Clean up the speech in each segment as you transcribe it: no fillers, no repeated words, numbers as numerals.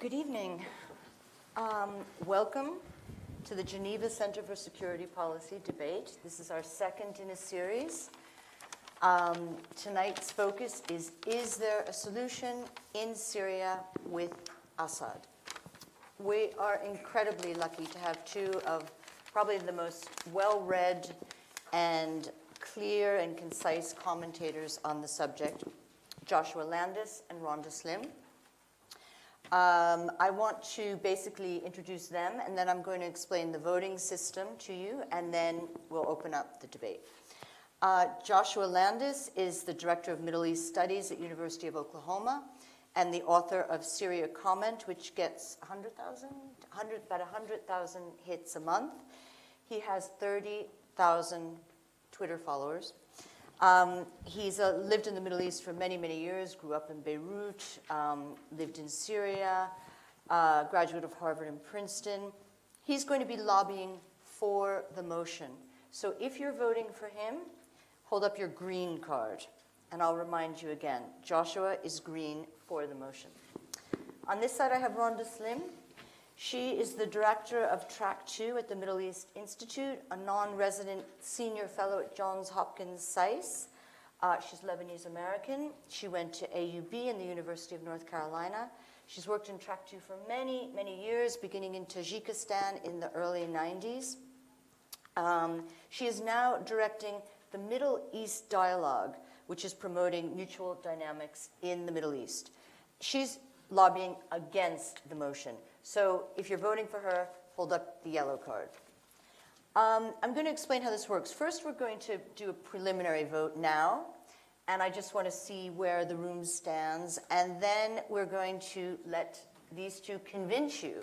Good evening. Welcome to the Geneva Center for Security Policy debate. This is our second in a series. Tonight's focus is there a solution in Syria with Assad? We are incredibly lucky to have two of probably the most well-read and clear and concise commentators on the subject, Joshua Landis and Rhonda Slim. I want to basically introduce them, and then I'm going to explain the voting system to you, and then we'll open up the debate. Joshua Landis is the Director of Middle East Studies at University of Oklahoma and the author of Syria Comment, which gets about 100,000 hits a month. He has 30,000 Twitter followers. He's lived in the Middle East for many, many years, grew up in Beirut, lived in Syria, graduate of Harvard and Princeton. He's going to be lobbying for the motion. So if you're voting for him, hold up your green card. And I'll remind you again, Joshua is green for the motion. On this side, I have Rhonda Slim. She is the director of Track 2 at the Middle East Institute, a non-resident senior fellow at Johns Hopkins SAIS. She's Lebanese-American. She went to AUB and the University of North Carolina. She's worked in Track 2 for many, many years, beginning in Tajikistan in the early 90s. She is now directing the Middle East Dialogue, which is promoting mutual dynamics in the Middle East. She's lobbying against the motion. So if you're voting for her, hold up the yellow card. I'm going to explain how this works. First, we're going to do a preliminary vote now, and I just want to see where the room stands. And then we're going to let these two convince you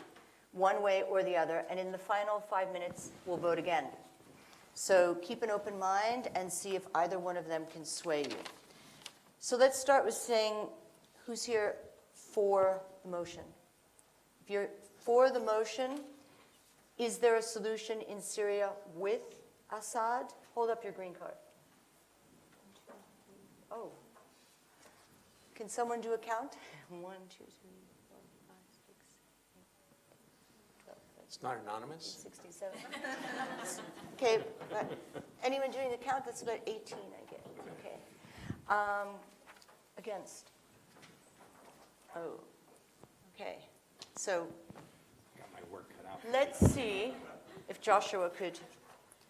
one way or the other, and in the final 5 minutes, we'll vote again. So keep an open mind and see if either one of them can sway you. So let's start with saying who's here for the motion. If you're for the motion, is there a solution in Syria with Assad? Hold up your green card. Oh. Can someone do a count? 1, 2, 3, 4, 5, 6, 8, 12, 13, It's not anonymous? 67. Okay, but anyone doing the count? That's about 18, I get. Okay. Against? Oh. Okay. So Got my work cut out. let's see if Joshua could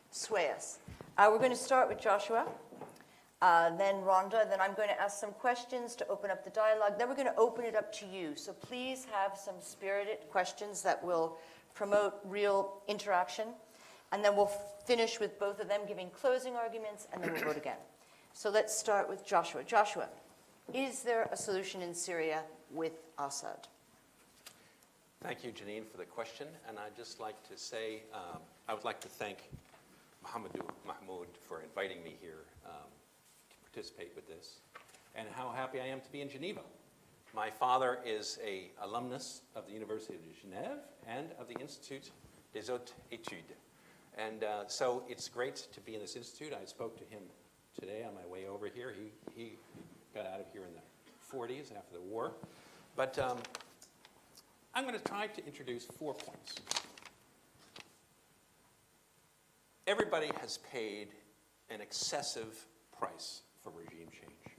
sway us. We're going to start with Joshua, then Rhonda, then I'm going to ask some questions to open up the dialogue. Then we're going to open it up to you. So please have some spirited questions that will promote real interaction. And then we'll finish with both of them giving closing arguments, and then we'll vote again. So let's start with Joshua. Joshua, is there a solution in Syria with Assad? Thank you, Janine, for the question. And I'd just like to say, I would like to thank Mahmoud for inviting me here to participate with this, and how happy I am to be in Geneva. My father is an alumnus of the University of Geneva and of the Institut des Hautes Études. And so it's great to be in this institute. I spoke to him today on my way over here. He got out of here in the 40s after the war. But I'm going to try to introduce 4 points. Everybody has paid an excessive price for regime change.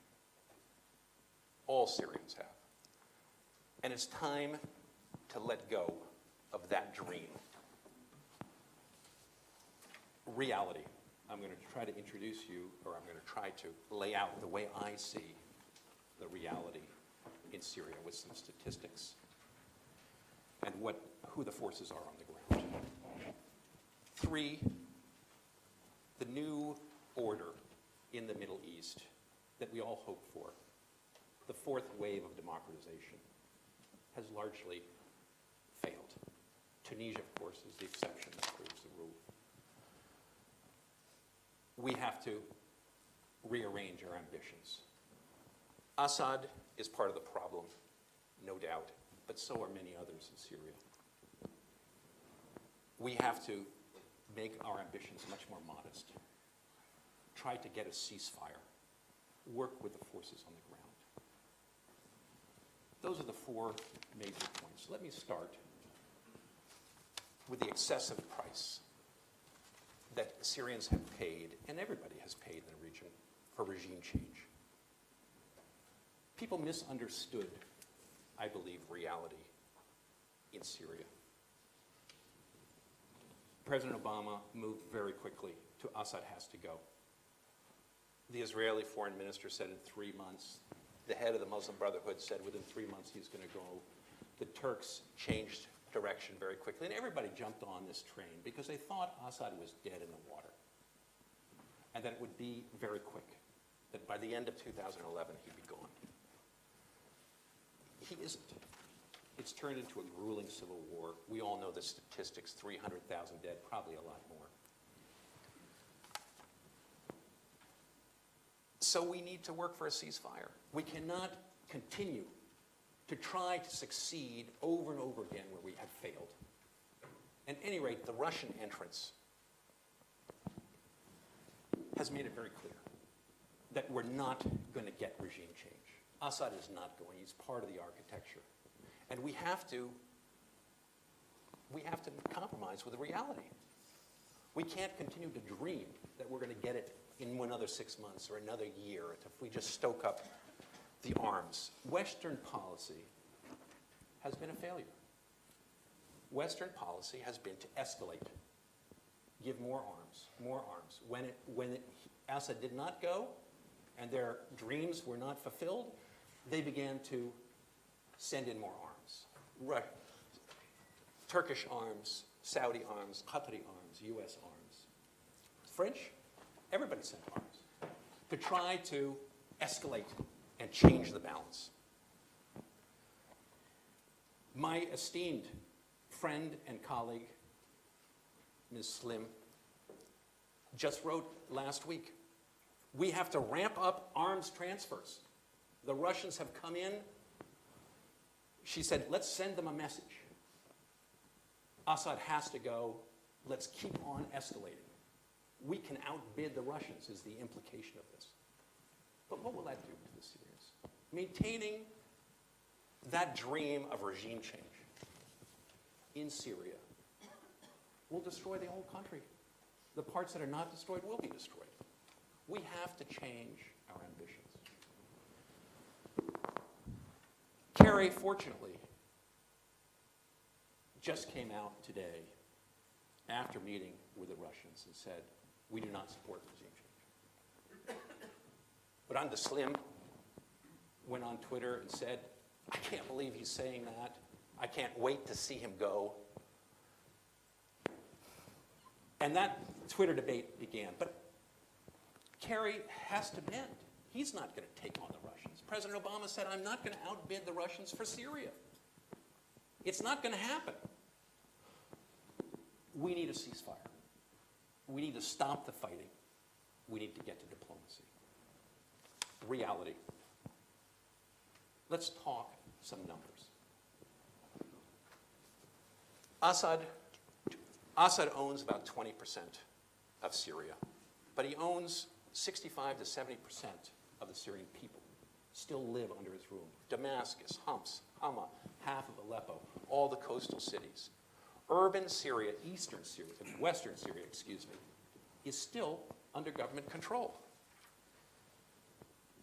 All Syrians have. And it's time to let go of that dream. Reality. I'm going to try to introduce you, or I'm going to try to lay out the way I see the reality in Syria with some statistics and who the forces are on the ground. 3, the new order in the Middle East that we all hope for, the 4th wave of democratization, has largely failed. Tunisia, of course, is the exception that proves the rule. We have to rearrange our ambitions. Assad is part of the problem, no doubt, but so are many others in Syria. We have to make our ambitions much more modest. Try to get a ceasefire. Work with the forces on the ground. those are the four major points. Let me start with the excessive price that Syrians have paid, and everybody has paid in the region, for regime change. People misunderstood, I believe, reality in Syria. President Obama moved very quickly to Assad has to go. The Israeli foreign minister said in 3 months. The head of the Muslim Brotherhood said within 3 months he's going to go. The Turks changed direction very quickly, and everybody jumped on this train because they thought Assad was dead in the water, and that it would be very quick, that by the end of 2011 he'd be gone. He isn't. It's turned into a grueling civil war. We all know the statistics, 300,000 dead, probably a lot more. So we need to work for a ceasefire. We cannot continue to try to succeed over and over again where we have failed. At any rate, the Russian entrance has made it very clear that we're not going to get regime change. Assad is not going. He's part of the architecture. And we have to compromise with the reality. We can't continue to dream that we're going to get it in another 6 months or another year if we just stoke up the arms. Western policy has been a failure. Western policy has been to escalate, give more arms, more arms. When Assad did not go and their dreams were not fulfilled, they began to send in more arms. Turkish arms, Saudi arms, Qatari arms, US arms. French, everybody sent arms to try to escalate and change the balance. My esteemed friend and colleague, Ms. Slim, just wrote last week, we have to ramp up arms transfers. The Russians have come in. She said, let's send them a message. Assad has to go. Let's keep on escalating. We can outbid the Russians is the implication of this. But what will that do to the Syrians? Maintaining that dream of regime change in Syria will destroy the whole country. The parts that are not destroyed will be destroyed. We have to change our ambitions. Kerry, fortunately, just came out today after meeting with the Russians and said, we do not support regime change. But Anda Slim went on Twitter and said, I can't believe he's saying that. I can't wait to see him go. And that Twitter debate began. But Kerry has to bend. He's not going to take on the Russians. President Obama said, I'm not going to outbid the Russians for Syria. It's not going to happen. We need a ceasefire. We need to stop the fighting. We need to get to diplomacy. Reality. Let's talk some numbers. Assad owns about 20% of Syria, but he owns 65 to 70% of the Syrian people still live under his rule. Damascus, Homs, Hama, half of Aleppo, all the coastal cities. Urban Syria, eastern Syria, western Syria, is still under government control.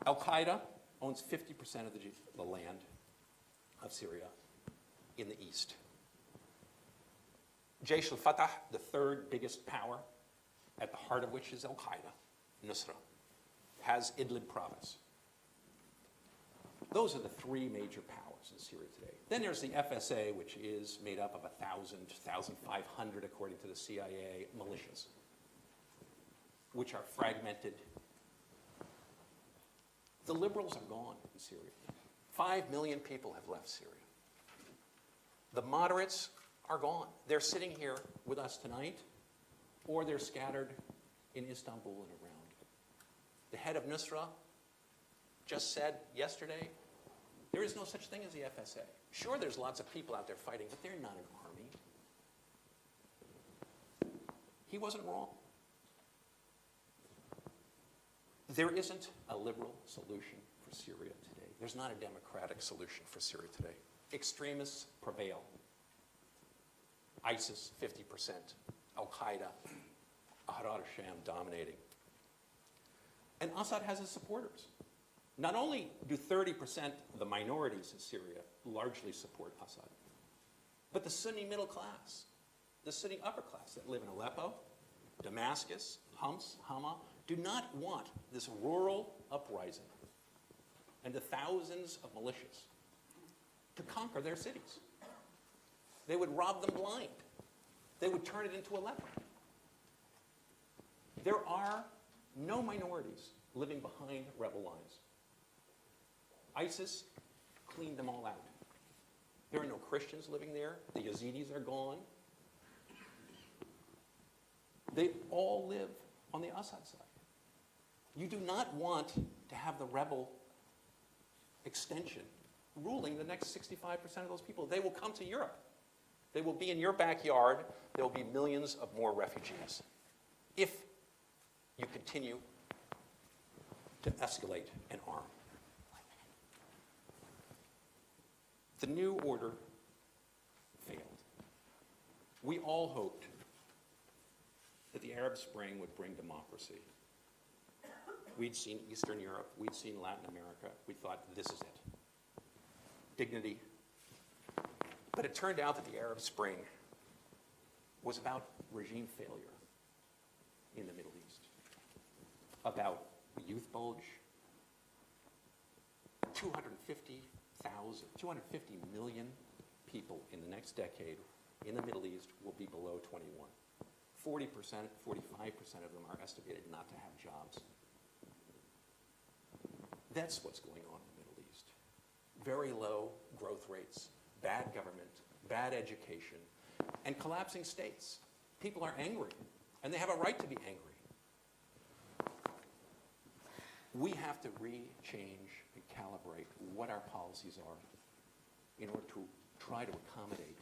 Al-Qaeda owns 50% of the land of Syria in the east. Jaish al-Fatah, the third biggest power, at the heart of which is Al-Qaeda, Nusra, has Idlib province. Those are the three major powers in Syria today. Then there's the FSA, which is made up of 1,000, 1,500, according to the CIA, militias, which are fragmented. The liberals are gone in Syria. 5 million people have left Syria. The moderates are gone. They're sitting here with us tonight, or they're scattered in Istanbul and around. The head of Nusra just said yesterday, there is no such thing as the FSA. Sure, there's lots of people out there fighting, but they're not an army. He wasn't wrong. There isn't a liberal solution for Syria today. There's not a democratic solution for Syria today. Extremists prevail. ISIS, 50%. Al-Qaeda, Ahrar al-Sham dominating. And Assad has his supporters. Not only do 30% of the minorities in Syria largely support Assad, but the Sunni middle class, the Sunni upper class that live in Aleppo, Damascus, Homs, Hama, do not want this rural uprising and the thousands of militias to conquer their cities. They would rob them blind. They would turn it into Aleppo. There are no minorities living behind rebel lines. ISIS cleaned them all out. There are no Christians living there. The Yazidis are gone. They all live on the Assad side. You do not want to have the rebel extension ruling the next 65% of those people. They will come to Europe. They will be in your backyard. There will be millions of more refugees if you continue to escalate and arm. The new order failed. We all hoped that the Arab Spring would bring democracy. We'd seen Eastern Europe, we'd seen Latin America. We thought, this is it. Dignity. But it turned out that the Arab Spring was about regime failure in the Middle East, about the youth bulge, 250 million people in the next decade in the Middle East will be below 21. 40%, 45% of them are estimated not to have jobs. That's what's going on in the Middle East. Very low growth rates, bad government, bad education, and collapsing states. People are angry, and they have a right to be angry. We have to re-change and calibrate what our policies are in order to try to accommodate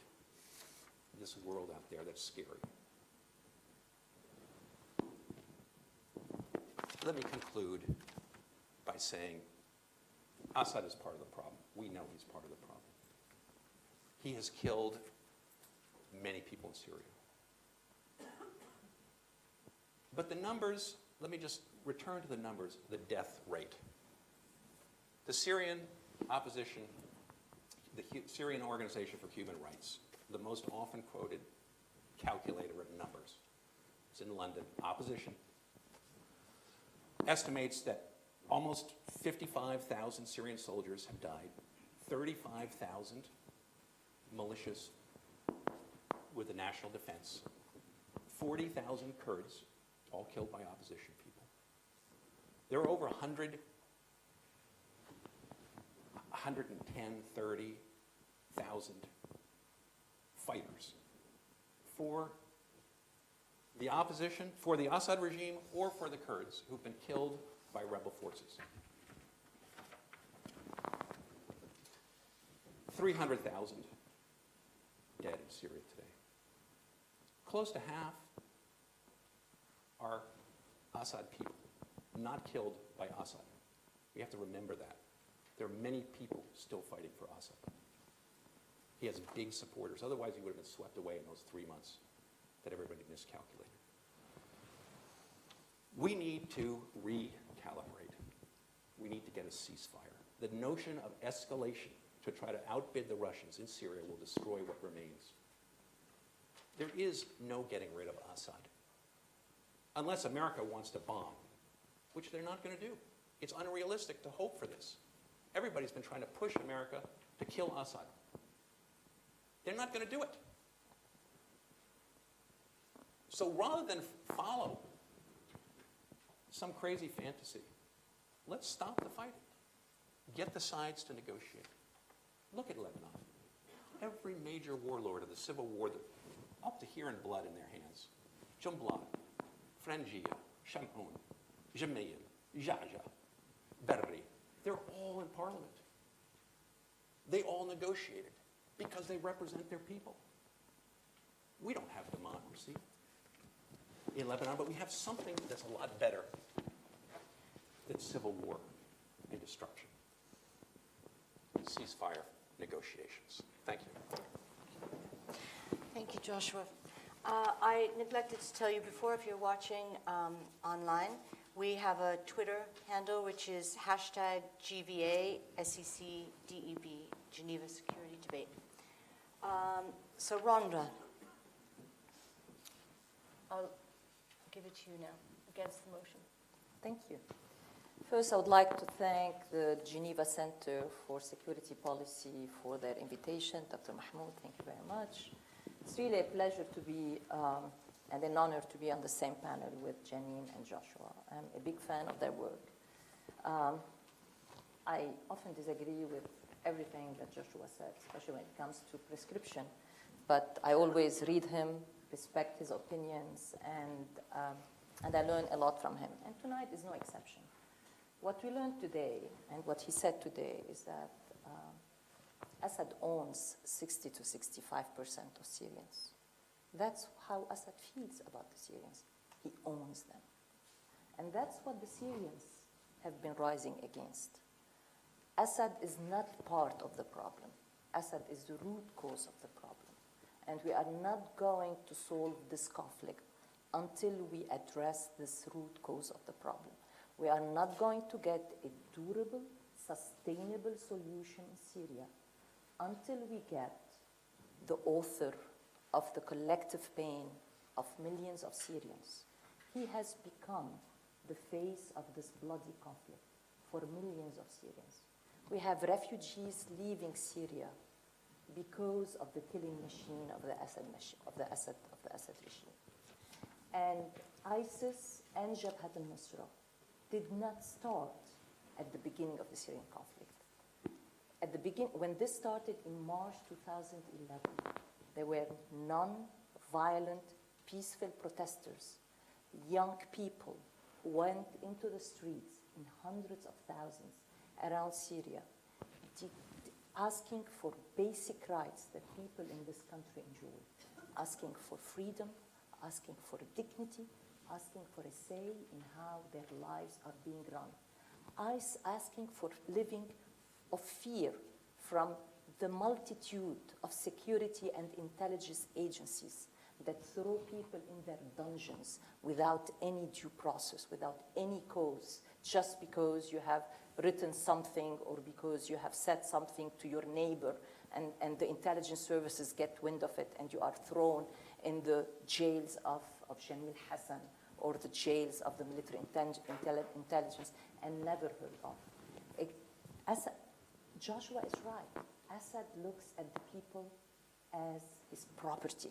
this world out there that's scary. Let me conclude by saying Assad is part of the problem. We know he's part of the problem. He has killed many people in Syria. But the numbers, let me just return to the numbers, the death rate. The Syrian opposition, the Syrian Organization for Human Rights, the most often quoted calculator of numbers, it's in London, opposition, estimates that almost 55,000 Syrian soldiers have died, 35,000 militias with the national defense, 40,000 Kurds, all killed by opposition people. There are over 110, 30,000 fighters for the opposition, for the Assad regime, or for the Kurds who've been killed by rebel forces. 300,000 dead in Syria today. Close to half are Assad people, not killed by Assad. We have to remember that. There are many people still fighting for Assad. He has big supporters. Otherwise, he would have been swept away in those 3 months that everybody miscalculated. We need to recalibrate. We need to get a ceasefire. The notion of escalation to try to outbid the Russians in Syria will destroy what remains. There is no getting rid of Assad. Unless America wants to bomb, which they're not going to do. It's unrealistic to hope for this. Everybody's been trying to push America to kill Assad. They're not going to do it. So rather than follow some crazy fantasy, let's stop the fighting. Get the sides to negotiate. Look at Lebanon. Every major warlord of the civil war, up to here in blood in their hands. Jumblat, Frangiya, Shamoun, Jamayan, Jaja, Berri. They're all in parliament. They all negotiated because they represent their people. We don't have democracy in Lebanon, but we have something that's a lot better than civil war and destruction. ceasefire negotiations. Thank you. Thank you, Joshua. I neglected to tell you before, if you're watching online, we have a Twitter handle, which is hashtag GVA-SEC-DEB, Geneva Security Debate. So Rhonda, I'll give it to you now, against the motion. Thank you. First, I would like to thank the Geneva Center for Security Policy for their invitation. Dr. Mahmoud, thank you very much. It's really a pleasure to be, and an honor to be on the same panel with Janine and Joshua. I'm a big fan of their work. I often disagree with everything that Joshua said, especially when it comes to prescription, but I always read him, respect his opinions, and I learn a lot from him. And tonight is no exception. What we learned today, and what he said today, is that Assad owns 60 to 65% of Syrians. That's how Assad feels about the Syrians. He owns them. And that's what the Syrians have been rising against. Assad is not part of the problem. Assad is the root cause of the problem. And we are not going to solve this conflict until we address this root cause of the problem. We are not going to get a durable, sustainable solution in Syria until we get the author of the collective pain of millions of Syrians. He has become the face of this bloody conflict for millions of Syrians. We have refugees leaving Syria because of the killing machine of the Assad regime. And ISIS and Jabhat al-Nusra did not start at the beginning of the Syrian conflict. At the beginning, when this started in March 2011, there were non-violent, peaceful protesters, young people who went into the streets in hundreds of thousands around Syria, asking for basic rights that people in this country enjoy, asking for freedom, asking for dignity, asking for a say in how their lives are being run, asking for living of fear from the multitude of security and intelligence agencies that throw people in their dungeons without any due process, without any cause, just because you have written something or because you have said something to your neighbor, and the intelligence services get wind of it, and you are thrown in the jails of Jamil Hassan or the jails of the military intelligence and never heard of. Joshua is right. Assad looks at the people as his property.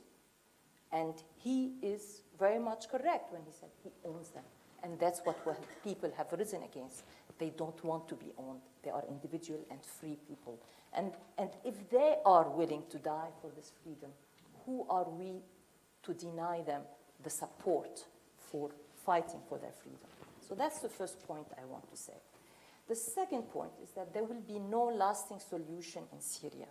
And he is very much correct when he said he owns them. And that's what people have risen against. They don't want to be owned. They are individual and free people. And if they are willing to die for this freedom, who are we to deny them the support for fighting for their freedom? So that's the first point I want to say. The second point is that there will be no lasting solution in Syria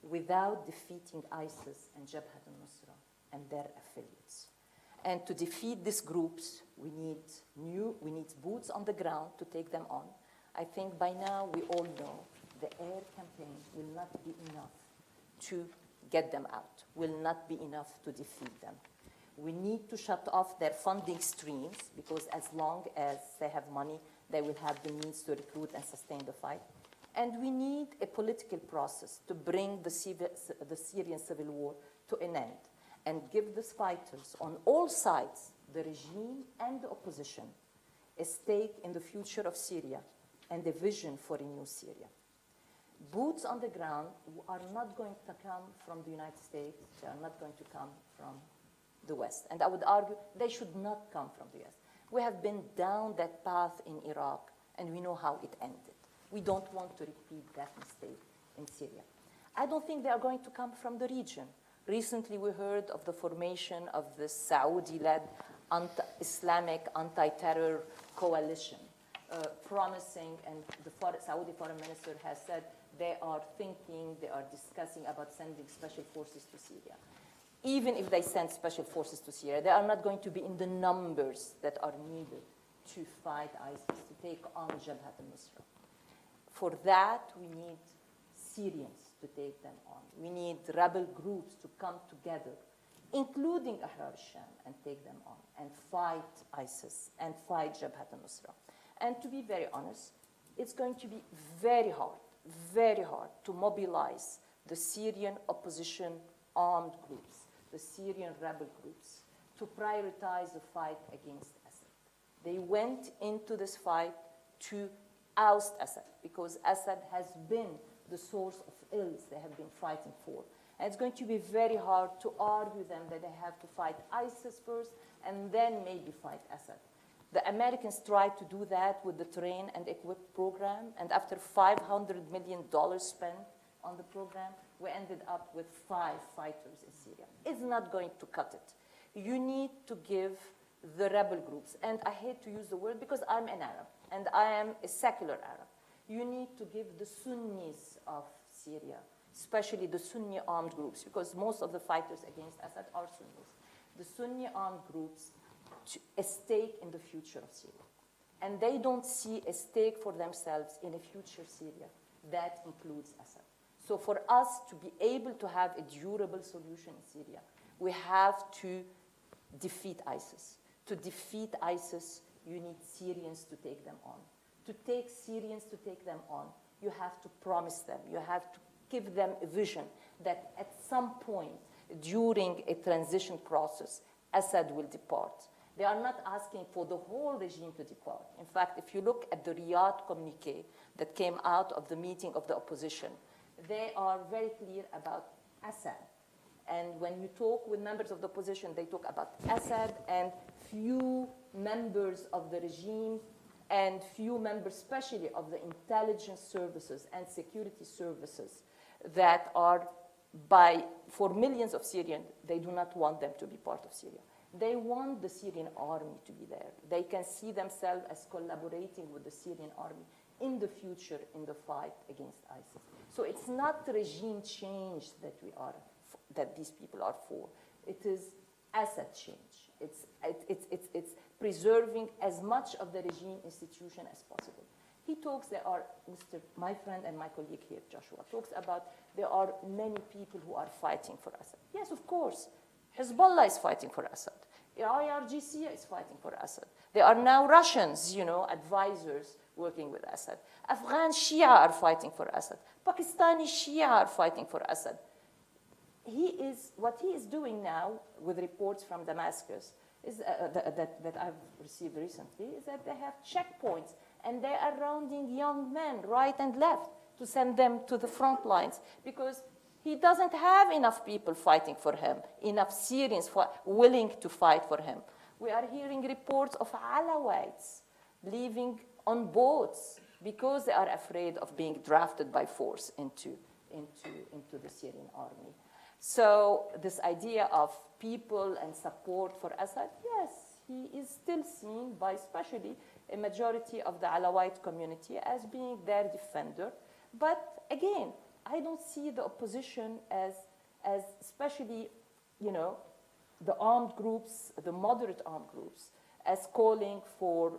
without defeating ISIS and Jabhat al-Nusra and their affiliates. And to defeat these groups, we need boots on the ground to take them on. I think by now we all know the air campaign will not be enough to get them out, will not be enough to defeat them. We need to shut off their funding streams, because as long as they have money, they will have the means to recruit and sustain the fight. And we need a political process to bring the Syrian civil war to an end and give the fighters on all sides, the regime and the opposition, a stake in the future of Syria and a vision for a new Syria. Boots on the ground are not going to come from the United States. They are not going to come from the West. And I would argue they should not come from the West. We have been down that path in Iraq, and we know how it ended. We don't want to repeat that mistake in Syria. I don't think they are going to come from the region. Recently, we heard of the formation of the Saudi-led Islamic anti-terror coalition, promising, and the Saudi foreign minister has said they are discussing about sending special forces to Syria. Even if they send special forces to Syria, they are not going to be in the numbers that are needed to fight ISIS, to take on Jabhat al-Nusra. For that, we need Syrians to take them on. We need rebel groups to come together, including Ahrar al-Sham, and take them on and fight ISIS and fight Jabhat al-Nusra. And to be very honest, it's going to be very hard to mobilize the Syrian opposition armed groups, the Syrian rebel groups, to prioritize the fight against Assad. They went into this fight to oust Assad because Assad has been the source of ills they have been fighting for. And it's going to be very hard to argue them that they have to fight ISIS first and then maybe fight Assad. The Americans tried to do that with the train and equip program, and after $500 million spent on the program, we ended up with 5 fighters in Syria. It's not going to cut it. You need to give the rebel groups, and I hate to use the word because I'm an Arab, and I am a secular Arab. You need to give the Sunnis of Syria, especially the Sunni armed groups, because most of the fighters against Assad are Sunnis. The Sunni armed groups a stake in the future of Syria. And they don't see a stake for themselves in a future Syria that includes Assad. So for us to be able to have a durable solution in Syria, we have to defeat ISIS. To defeat ISIS, you need Syrians to take them on. To take Syrians to take them on, you have to promise them, you have to give them a vision that at some point during a transition process, Assad will depart. They are not asking for the whole regime to depart. In fact, if you look at the Riyadh communique that came out of the meeting of the opposition, they are very clear about Assad. And when you talk with members of the opposition, they talk about Assad and few members of the regime and few members, especially of the intelligence services and security services that are for millions of Syrians, they do not want them to be part of Syria. They want the Syrian army to be there. They can see themselves as collaborating with the Syrian army in the future in the fight against ISIS. So it's not regime change that these people are for. It is Assad change. It's preserving as much of the regime institution as possible. He talks, my friend and my colleague here, Joshua, talks about there are many people who are fighting for Assad. Yes, of course. Hezbollah is fighting for Assad. IRGC is fighting for Assad. There are now Russians, advisors working with Assad. Afghan Shia are fighting for Assad. Pakistani Shia are fighting for Assad. What he is doing now with reports from Damascus is that I've received recently is that they have checkpoints and they are rounding young men right and left to send them to the front lines because he doesn't have enough people fighting for him, enough Syrians willing to fight for him. We are hearing reports of Alawites leaving on boats because they are afraid of being drafted by force into the Syrian army. So this idea of people and support for Assad, yes, he is still seen by especially a majority of the Alawite community as being their defender. But again, I don't see the opposition as especially, the armed groups, the moderate armed groups, as calling for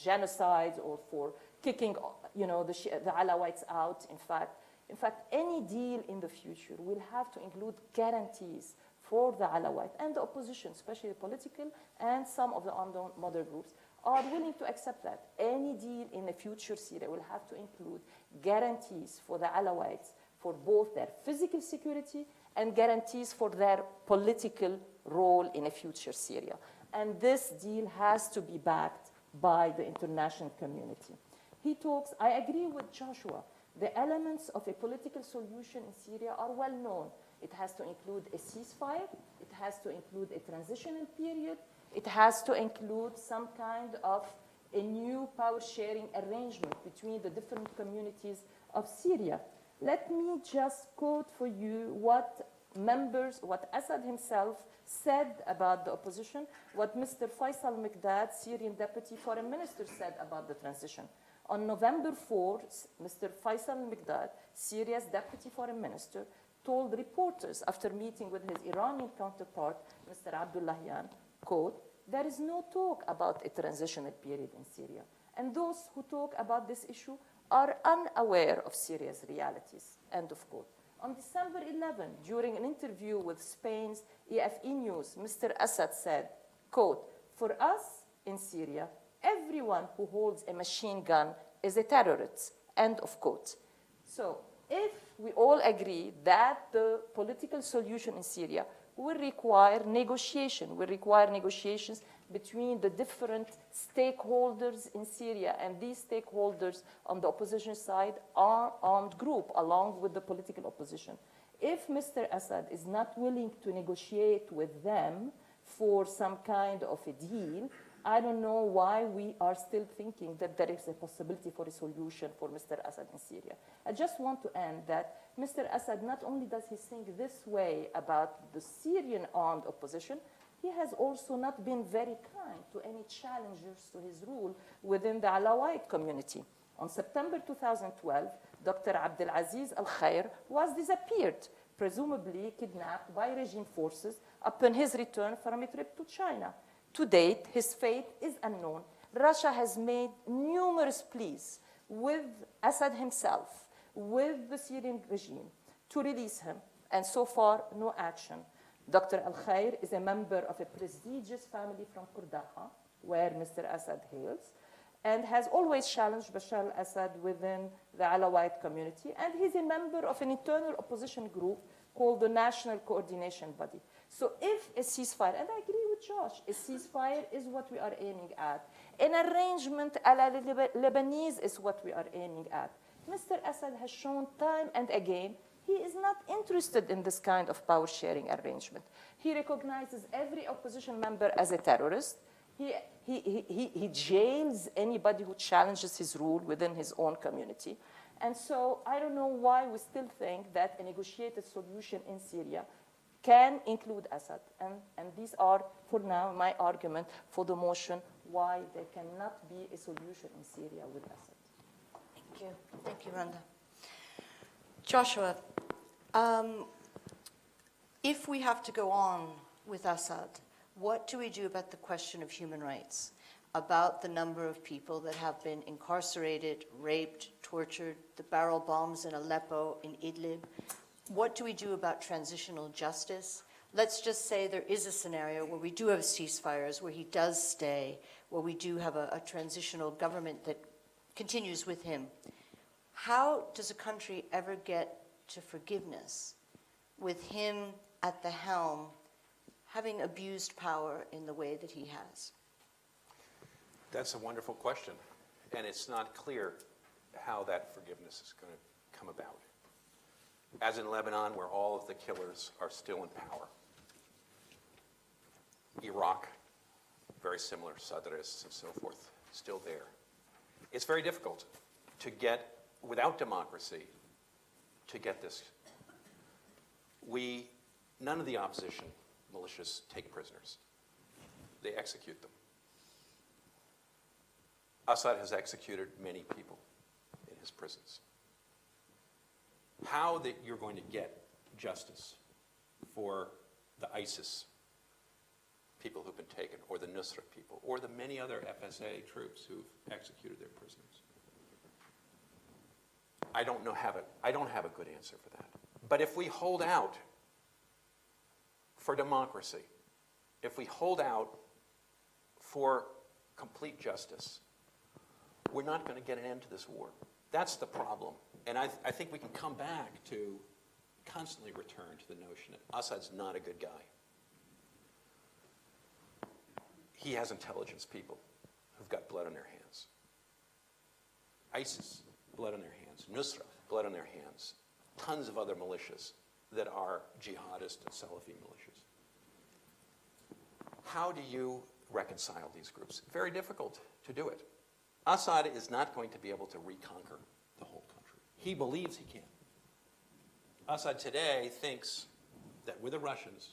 genocide or for kicking, the Alawites out. In fact, any deal in the future will have to include guarantees for the Alawite and the opposition, especially political and some of the armed moderate groups, are willing to accept that. Any deal in the future Syria will have to include guarantees for the Alawites for both their physical security and guarantees for their political role in a future Syria. And this deal has to be backed by the international community. He talks, I agree with Joshua, the elements of a political solution in Syria are well known. It has to include a ceasefire, it has to include a transitional period, it has to include some kind of a new power-sharing arrangement between the different communities of Syria. Let me just quote for you what Assad himself said about the opposition, what Mr. Faisal Mikdad, Syrian Deputy Foreign Minister, said about the transition. On November 4th, Mr. Faisal Mikdad, Syria's Deputy Foreign Minister, told reporters after meeting with his Iranian counterpart, Mr. Abdullahian, quote, there is no talk about a transitional period in Syria. And those who talk about this issue are unaware of Syria's realities, end of quote. On December 11, during an interview with Spain's EFE News, Mr. Assad said, quote, "For us in Syria, everyone who holds a machine gun is a terrorist," end of quote. So if we all agree that the political solution in Syria will require negotiations between the different stakeholders in Syria, and these stakeholders on the opposition side are armed group along with the political opposition. If Mr. Assad is not willing to negotiate with them for some kind of a deal, I don't know why we are still thinking that there is a possibility for a solution for Mr. Assad in Syria. I just want to end that Mr. Assad, not only does he think this way about the Syrian armed opposition, he has also not been very kind to any challengers to his rule within the Alawite community. On September 2012, Dr. Abdelaziz Al-Khair was disappeared, presumably kidnapped by regime forces upon his return from a trip to China. To date, his fate is unknown. Russia has made numerous pleas with Assad himself, with the Syrian regime, to release him, and so far, no action. Dr. Al-Khair is a member of a prestigious family from Kurdaha, where Mr. Assad hails, and has always challenged Bashar al Assad within the Alawite community, and he's a member of an internal opposition group called the National Coordination Body. So if a ceasefire, and I agree with Josh, a ceasefire is what we are aiming at. An arrangement a la Lebanese is what we are aiming at. Mr. Assad has shown time and again he is not interested in this kind of power-sharing arrangement. He recognizes every opposition member as a terrorist. He jails anybody who challenges his rule within his own community. And so I don't know why we still think that a negotiated solution in Syria can include Assad. And these are, for now, my argument for the motion why there cannot be a solution in Syria with Assad. Thank you. Thank you, Randa. Joshua, if we have to go on with Assad, what do we do about the question of human rights, about the number of people that have been incarcerated, raped, tortured, the barrel bombs in Aleppo, in Idlib? What do we do about transitional justice? Let's just say there is a scenario where we do have ceasefires, where he does stay, where we do have a transitional government that continues with him. How does a country ever get to forgiveness with him at the helm, having abused power in the way that he has? That's a wonderful question, and it's not clear how that forgiveness is going to come about. As in Lebanon, where all of the killers are still in power. Iraq, very similar, Sadrists and so forth, still there. It's very difficult to get, without democracy, to get this. None of the opposition militias take prisoners. They execute them. Assad has executed many people in his prisons. How that you're going to get justice for the ISIS people who've been taken, or the Nusra people, or the many other FSA troops who've executed their prisoners, I don't have a good answer for that. But if we hold out for democracy, if we hold out for complete justice, we're not going to get an end to this war. That's the problem. And I think we can come back to constantly return to the notion that Assad's not a good guy. He has intelligence people who've got blood on their hands. ISIS, blood on their hands. Nusra, blood on their hands. Tons of other militias that are jihadist and Salafi militias. How do you reconcile these groups? Very difficult to do it. Assad is not going to be able to reconquer the whole country. He believes he can. Assad today thinks that with the Russians,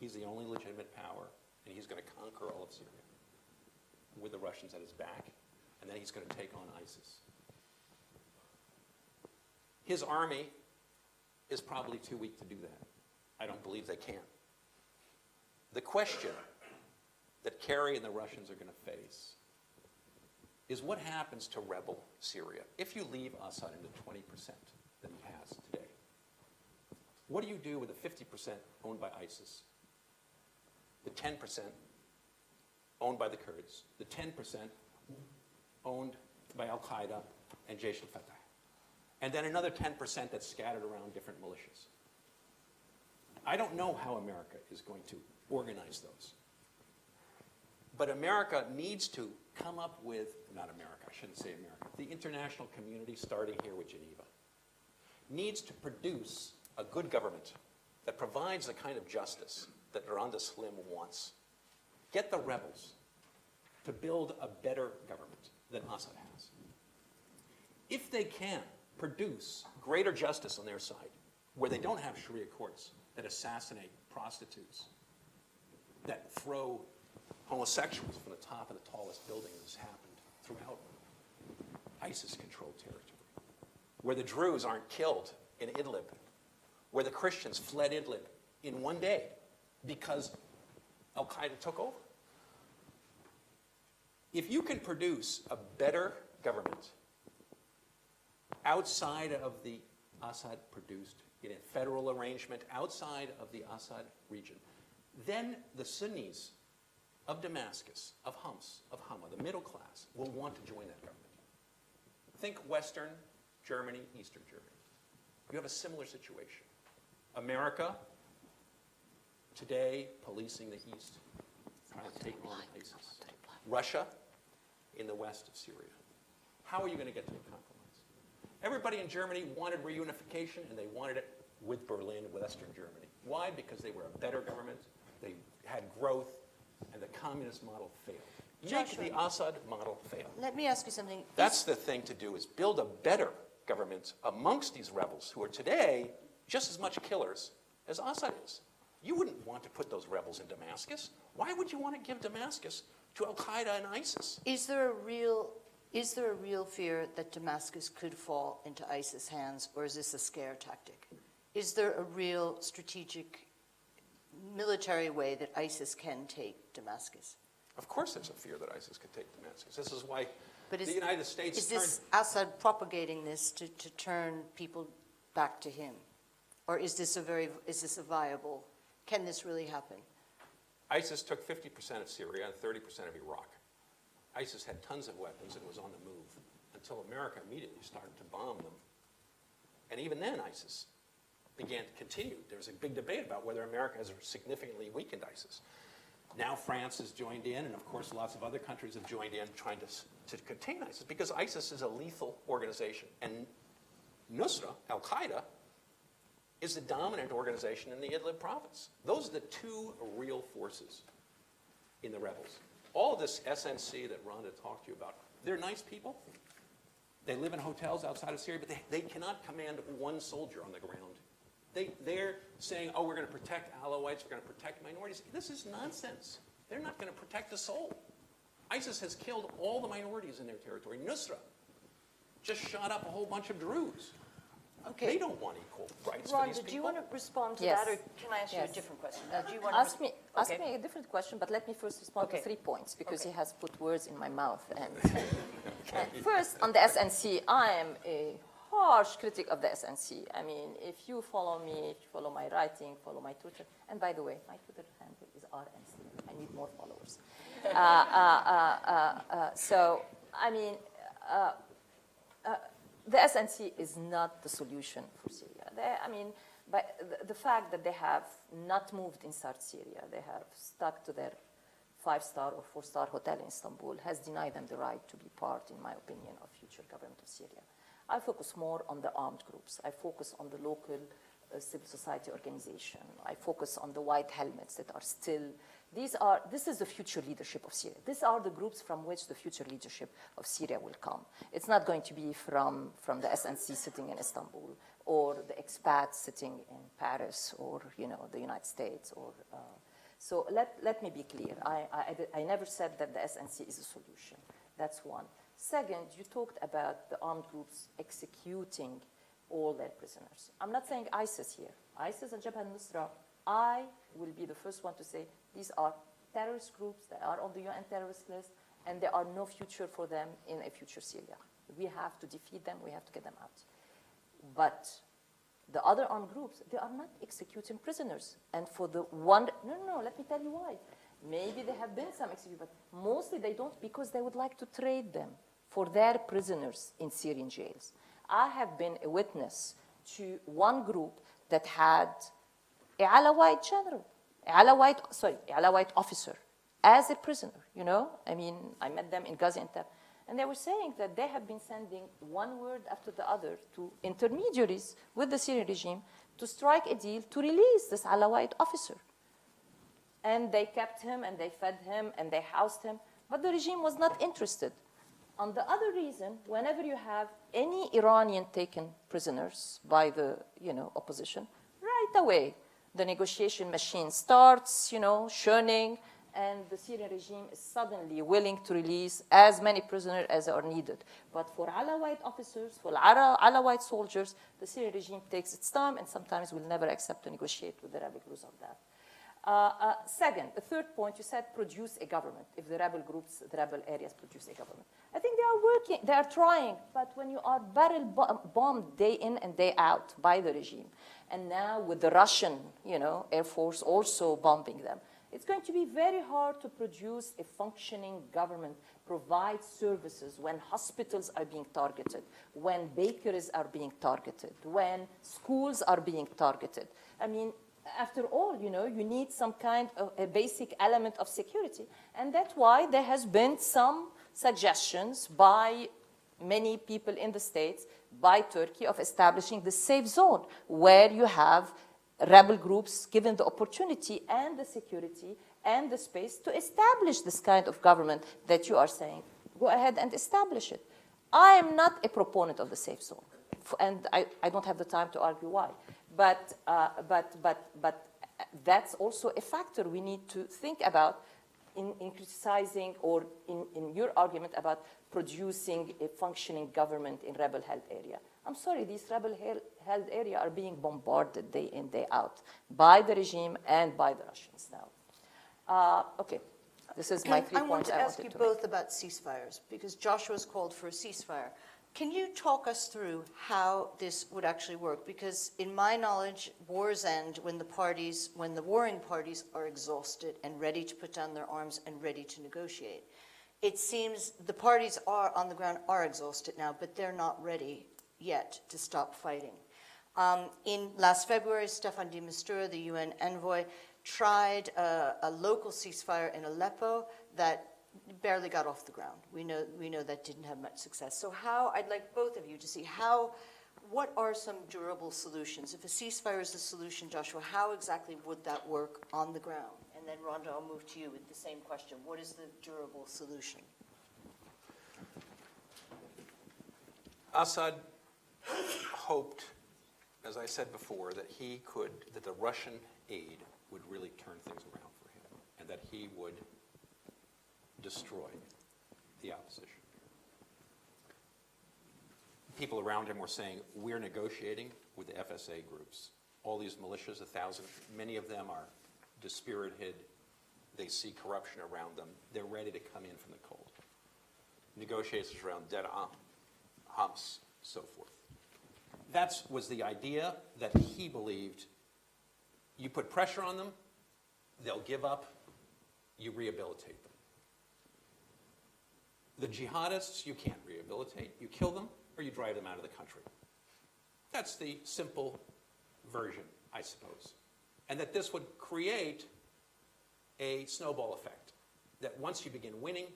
he's the only legitimate power, and he's going to conquer all of Syria with the Russians at his back, and then he's going to take on ISIS. His army is probably too weak to do that. I don't believe they can. The question that Kerry and the Russians are going to face is what happens to rebel Syria if you leave Assad in the 20% that he has today. What do you do with the 50% owned by ISIS, the 10% owned by the Kurds, the 10% owned by Al-Qaeda and Jaish al-Fatah, and then another 10% that's scattered around different militias? I don't know how America is going to organize those. But America needs to come up with, not America, I shouldn't say America, the international community, starting here with Geneva, needs to produce a good government that provides the kind of justice that Randa Slim wants. Get the rebels to build a better government than Assad has. If they can produce greater justice on their side, where they don't have Sharia courts that assassinate prostitutes, that throw homosexuals from the top of the tallest building, as has happened throughout ISIS-controlled territory, where the Druze aren't killed in Idlib, where the Christians fled Idlib in one day because Al-Qaeda took over. If you can produce a better government outside of the Assad-produced, in a federal arrangement outside of the Assad region, then the Sunnis of Damascus, of Homs, of Hama, the middle class, will want to join that government. Think Western Germany, Eastern Germany. You have a similar situation. America, today, policing the East, trying to take on ISIS. Russia, in the west of Syria. How are you going to get to a compromise? Everybody in Germany wanted reunification, and they wanted it with Berlin, Western Germany. Why? Because they were a better government, they had growth, and the communist model failed. Make the Assad model fail. Let me ask you something. That's the thing to do, is build a better government amongst these rebels who are today just as much killers as Assad is. You wouldn't want to put those rebels in Damascus. Why would you want to give Damascus to Al-Qaeda and ISIS? Is there a real fear that Damascus could fall into ISIS hands, or is this a scare tactic? Is there a real strategic military way that ISIS can take Damascus? Of course there's a fear that ISIS could take Damascus. This is why But the United States is this Assad propagating this to turn people back to him? Or is this a viable, can this really happen? ISIS took 50% of Syria and 30% of Iraq. ISIS had tons of weapons and was on the move until America immediately started to bomb them. And even then, ISIS began to continue. There was a big debate about whether America has significantly weakened ISIS. Now France has joined in, and of course lots of other countries have joined in trying to contain ISIS, because ISIS is a lethal organization. And Nusra, Al-Qaeda, is the dominant organization in the Idlib province. Those are the two real forces in the rebels. All of this SNC that Rhonda talked to you about, they're nice people. They live in hotels outside of Syria, but they cannot command one soldier on the ground. They're saying, oh, we're going to protect Alawites, we're going to protect minorities. This is nonsense. They're not going to protect a soul. ISIS has killed all the minorities in their territory. Nusra just shot up a whole bunch of Druze. Okay. They don't want equal rights for these Rhonda, people. do you want to respond to Yes. that, or can I ask you Yes. a different question? Do you want Ask to me a different question, but let me first respond Okay. to 3 points, because Okay. he has put words in my mouth. And first, on the SNC, I am a harsh critic of the SNC. I mean, if you follow me, if you follow my writing, follow my Twitter, and by the way, my Twitter handle is RNC. I need more followers. So, I mean, the SNC is not the solution for Syria. But the fact that they have not moved inside Syria, they have stuck to their 5-star or 4-star hotel in Istanbul, has denied them the right to be part, in my opinion, of future government of Syria. I focus more on the armed groups. I focus on the local civil society organization. I focus on the white helmets that are still, this is the future leadership of Syria. These are the groups from which the future leadership of Syria will come. It's not going to be from the SNC sitting in Istanbul, or the expats sitting in Paris, or the United States. So let me be clear. I never said that the SNC is a solution. That's one. Second, you talked about the armed groups executing all their prisoners. I'm not saying ISIS here. ISIS and Jabhat al-Nusra, I will be the first one to say these are terrorist groups. They are on the UN terrorist list, and there are no future for them in a future Syria. We have to defeat them. We have to get them out. But the other armed groups, they are not executing prisoners. And for the one, no, let me tell you why. Maybe there have been some executions, but mostly they don't because they would like to trade them for their prisoners in Syrian jails. I have been a witness to one group that had a Alawite general, Alawite officer as a prisoner, you know? I mean, I met them in Gaziantep. And they were saying that they have been sending one word after the other to intermediaries with the Syrian regime to strike a deal to release this Alawite officer. And they kept him, and they fed him, and they housed him. But the regime was not interested. On the other reason, whenever you have any Iranian taken prisoners by the opposition, right away the negotiation machine starts, churning, and the Syrian regime is suddenly willing to release as many prisoners as are needed. But for Alawite officers, for Alawite soldiers, the Syrian regime takes its time and sometimes will never accept to negotiate with the rebel groups of that. Second, the third point, you said produce a government. If the rebel groups, the rebel areas produce a government. I think they are working, they are trying, but when you are barrel bombed day in and day out by the regime, and now with the Russian, Air Force also bombing them, it's going to be very hard to produce a functioning government, provide services when hospitals are being targeted, when bakeries are being targeted, when schools are being targeted. I mean, after all, you need some kind of a basic element of security. And that's why there has been some suggestions by many people in the States, by Turkey, of establishing the safe zone, where you have rebel groups given the opportunity and the security and the space to establish this kind of government that you are saying. Go ahead and establish it. I am not a proponent of the safe zone, and I don't have the time to argue why. But that's also a factor we need to think about in criticizing or in your argument about producing a functioning government in rebel-held area. I'm sorry, these rebel-held areas are being bombarded day in, day out by the regime and by the Russians now. Okay, this is my 3 points. I want to ask you both about ceasefires, because Joshua's called for a ceasefire. Can you talk us through how this would actually work? Because in my knowledge, wars end when the warring parties are exhausted and ready to put down their arms and ready to negotiate. It seems the parties on the ground are exhausted now, but they're not ready yet to stop fighting. In last February, Staffan de Mistura, the UN envoy, tried a local ceasefire in Aleppo that barely got off the ground. We know that didn't have much success. So I'd like both of you to see what are some durable solutions? If a ceasefire is the solution, Joshua, how exactly would that work on the ground? And then Rhonda, I'll move to you with the same question. What is the durable solution? Assad hoped, as I said before, that the Russian aid would really turn things around for him, and that he would destroy the opposition. People around him were saying, we're negotiating with the FSA groups. All these militias, 1,000, many of them are dispirited. They see corruption around them. They're ready to come in from the cold. Negotiations around Deir Homs, so forth. That was the idea that he believed. You put pressure on them, they'll give up, you rehabilitate them. The jihadists, you can't rehabilitate. You kill them or you drive them out of the country. That's the simple version, I suppose. And that this would create a snowball effect. That once you begin winning,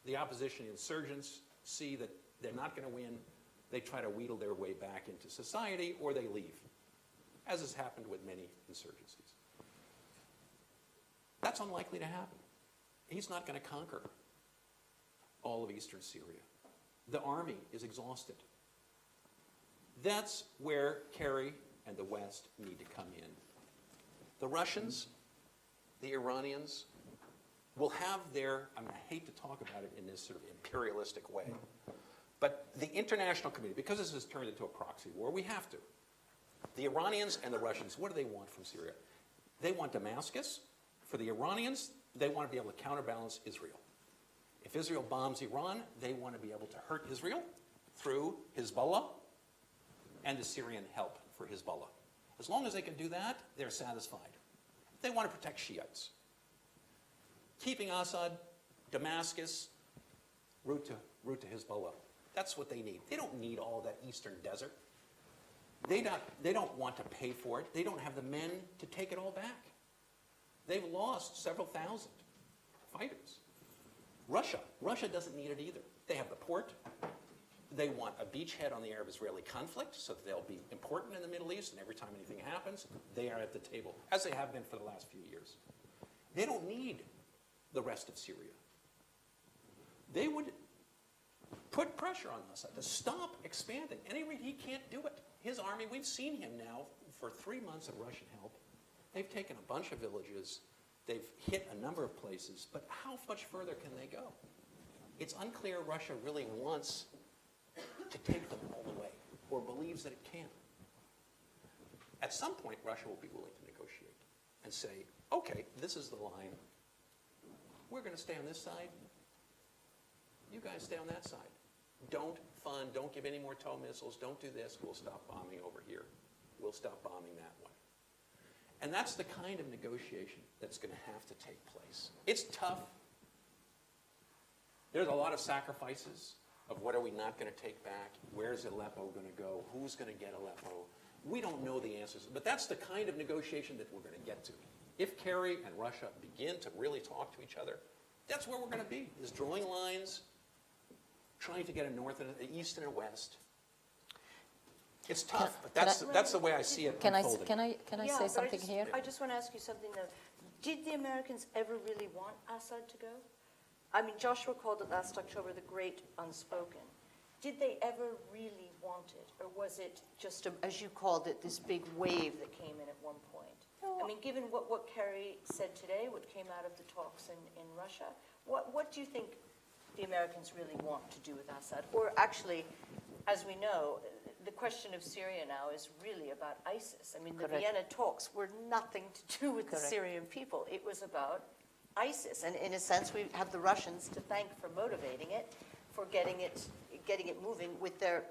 the opposition insurgents see that they're not going to win. They try to wheedle their way back into society or they leave, as has happened with many insurgencies. That's unlikely to happen. He's not going to conquer all of eastern Syria. The army is exhausted. That's where Kerry and the West need to come in. The Russians, the Iranians, will have their, I hate to talk about it in this sort of imperialistic way, but the international community, because this has turned into a proxy war, we have to. The Iranians and the Russians, what do they want from Syria? They want Damascus. For the Iranians, they want to be able to counterbalance Israel. If Israel bombs Iran, they want to be able to hurt Israel through Hezbollah and the Syrian help for Hezbollah. As long as they can do that, they're satisfied. They want to protect Shiites. Keeping Assad, Damascus, route to Hezbollah. That's what they need. They don't need all that eastern desert. They don't want to pay for it. They don't have the men to take it all back. They've lost several thousand fighters. Russia doesn't need it either. They have the port. They want a beachhead on the Arab-Israeli conflict so that they'll be important in the Middle East, and every time anything happens, they are at the table, as they have been for the last few years. They don't need the rest of Syria. They would put pressure on Assad to stop expanding. At any rate, he can't do it. His army, we've seen him now for 3 months of Russian help. They've taken a bunch of villages. They've hit a number of places. But how much further can they go? It's unclear Russia really wants to take them all the way or believes that it can. At some point, Russia will be willing to negotiate and say, okay, this is the line. We're going to stay on this side. You guys stay on that side. Don't fund, don't give any more TOW missiles, don't do this. We'll stop bombing over here. We'll stop bombing that one. And that's the kind of negotiation that's going to have to take place. It's tough. There's a lot of sacrifices of what are we not going to take back, where's Aleppo going to go, who's going to get Aleppo. We don't know the answers, but that's the kind of negotiation that we're going to get to. If Kerry and Russia begin to really talk to each other, that's where we're going to be, is drawing lines, trying to get a north and an east and a west. It's tough, but that's the way I see it unfolding. Can I Yeah, say but something here? I just want to ask you something though. Did the Americans ever really want Assad to go? I mean, Joshua called it last October the Great Unspoken. Did they ever really want it? Or was it just, as you called it, this big wave that came in at one point? I mean, given what Kerry said today, what came out of the talks in Russia, what do you think the Americans really want to do with Assad? Or actually, as we know, the question of Syria now is really about ISIS. I mean, the Correct. Vienna talks were nothing to do with Correct. the Syrian people. It was about ISIS. And in a sense, we have the Russians to thank for motivating it, for getting it moving with their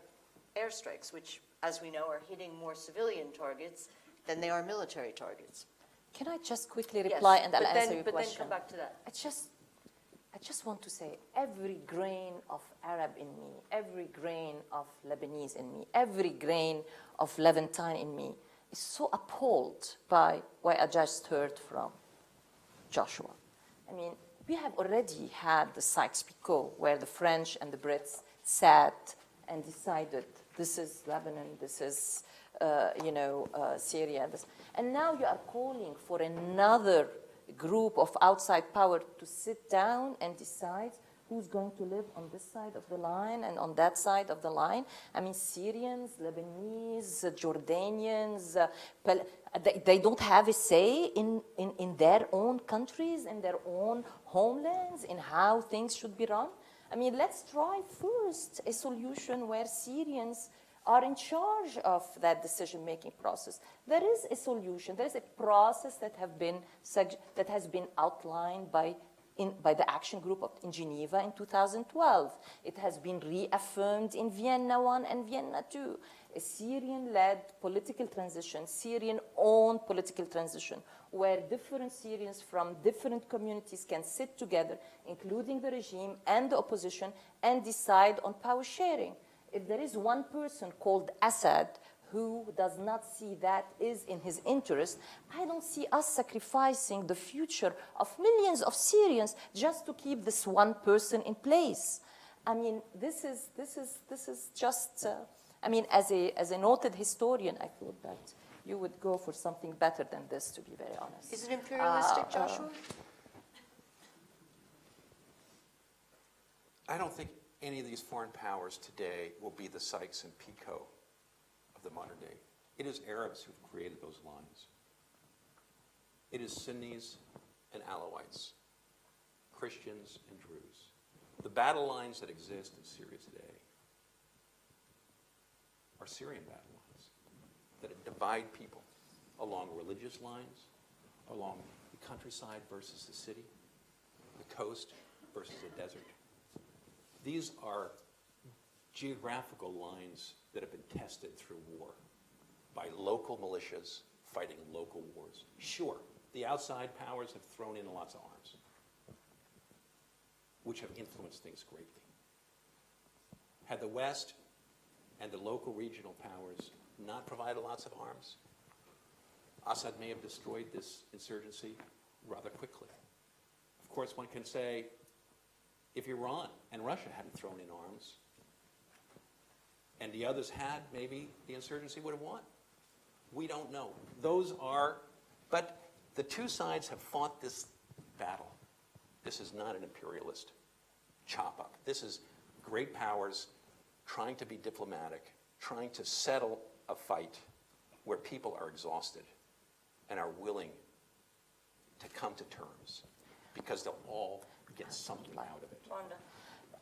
airstrikes, which, as we know, are hitting more civilian targets than they are military targets. Can I just quickly reply and I'll but answer your then question? come back to that. I just want to say every grain of Arab in me, every grain of Lebanese in me, every grain of Levantine in me is so appalled by what I just heard from Joshua. I mean, we have already had the Sykes-Picot where the French and the Brits sat and decided this is Lebanon, this is Syria. And now you are calling for another group of outside power to sit down and decide who's going to live on this side of the line and on that side of the line. I mean, Syrians, Lebanese, Jordanians, they don't have a say in their own countries, in their own homelands, in how things should be run. I mean, let's try first a solution where Syrians are in charge of that decision-making process. There is a solution. There is a process that has been outlined by the Action Group in Geneva in 2012. It has been reaffirmed in Vienna 1 and Vienna 2. A Syrian-led political transition, Syrian-owned political transition, where different Syrians from different communities can sit together, including the regime and the opposition, and decide on power sharing. If there is one person called Assad who does not see that is in his interest, I don't see us sacrificing the future of millions of Syrians just to keep this one person in place. I mean, this is just. I mean, as a noted historian, I thought that you would go for something better than this, to be very honest. Is it imperialistic, Joshua? I don't think any of these foreign powers today will be the Sykes and Picot of the modern day. It is Arabs who've created those lines. It is Sunnis and Alawites, Christians and Druze. The battle lines that exist in Syria today are Syrian battle lines that divide people along religious lines, along the countryside versus the city, the coast versus the desert. these are geographical lines that have been tested through war by local militias fighting local wars. Sure, the outside powers have thrown in lots of arms, which have influenced things greatly. Had the West and the local regional powers not provided lots of arms, Assad may have destroyed this insurgency rather quickly. Of course, one can say, if Iran and Russia hadn't thrown in arms, and the others had, maybe the insurgency would have won. We don't know. But the two sides have fought this battle. This is not an imperialist chop-up. This is great powers trying to be diplomatic, trying to settle a fight where people are exhausted and are willing to come to terms because they'll all get something out of it. Rhonda.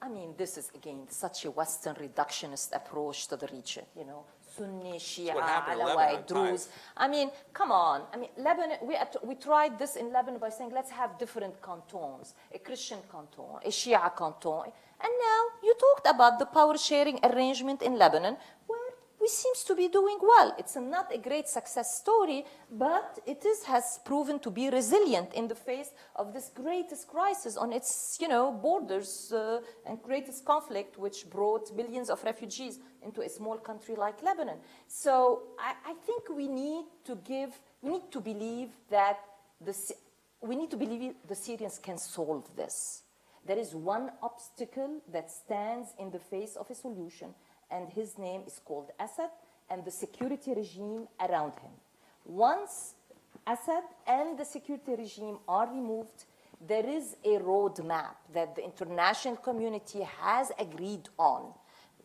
I mean, this is, again, such a Western reductionist approach to the region, you know, Sunni, Shia, Alawite, Druze. I mean, come on. I mean, Lebanon, we tried this in Lebanon by saying, let's have different cantons, a Christian canton, a Shia canton. And now you talked about the power sharing arrangement in Lebanon, where we seems to be doing well. It's not a great success story, but has proven to be resilient in the face of this greatest crisis on its, borders and greatest conflict, which brought billions of refugees into a small country like Lebanon. So I think we need to believe that the Syrians can solve this. There is one obstacle that stands in the face of a solution, and his name is called Assad and the security regime around him. Once Assad and the security regime are removed, there is a roadmap that the international community has agreed on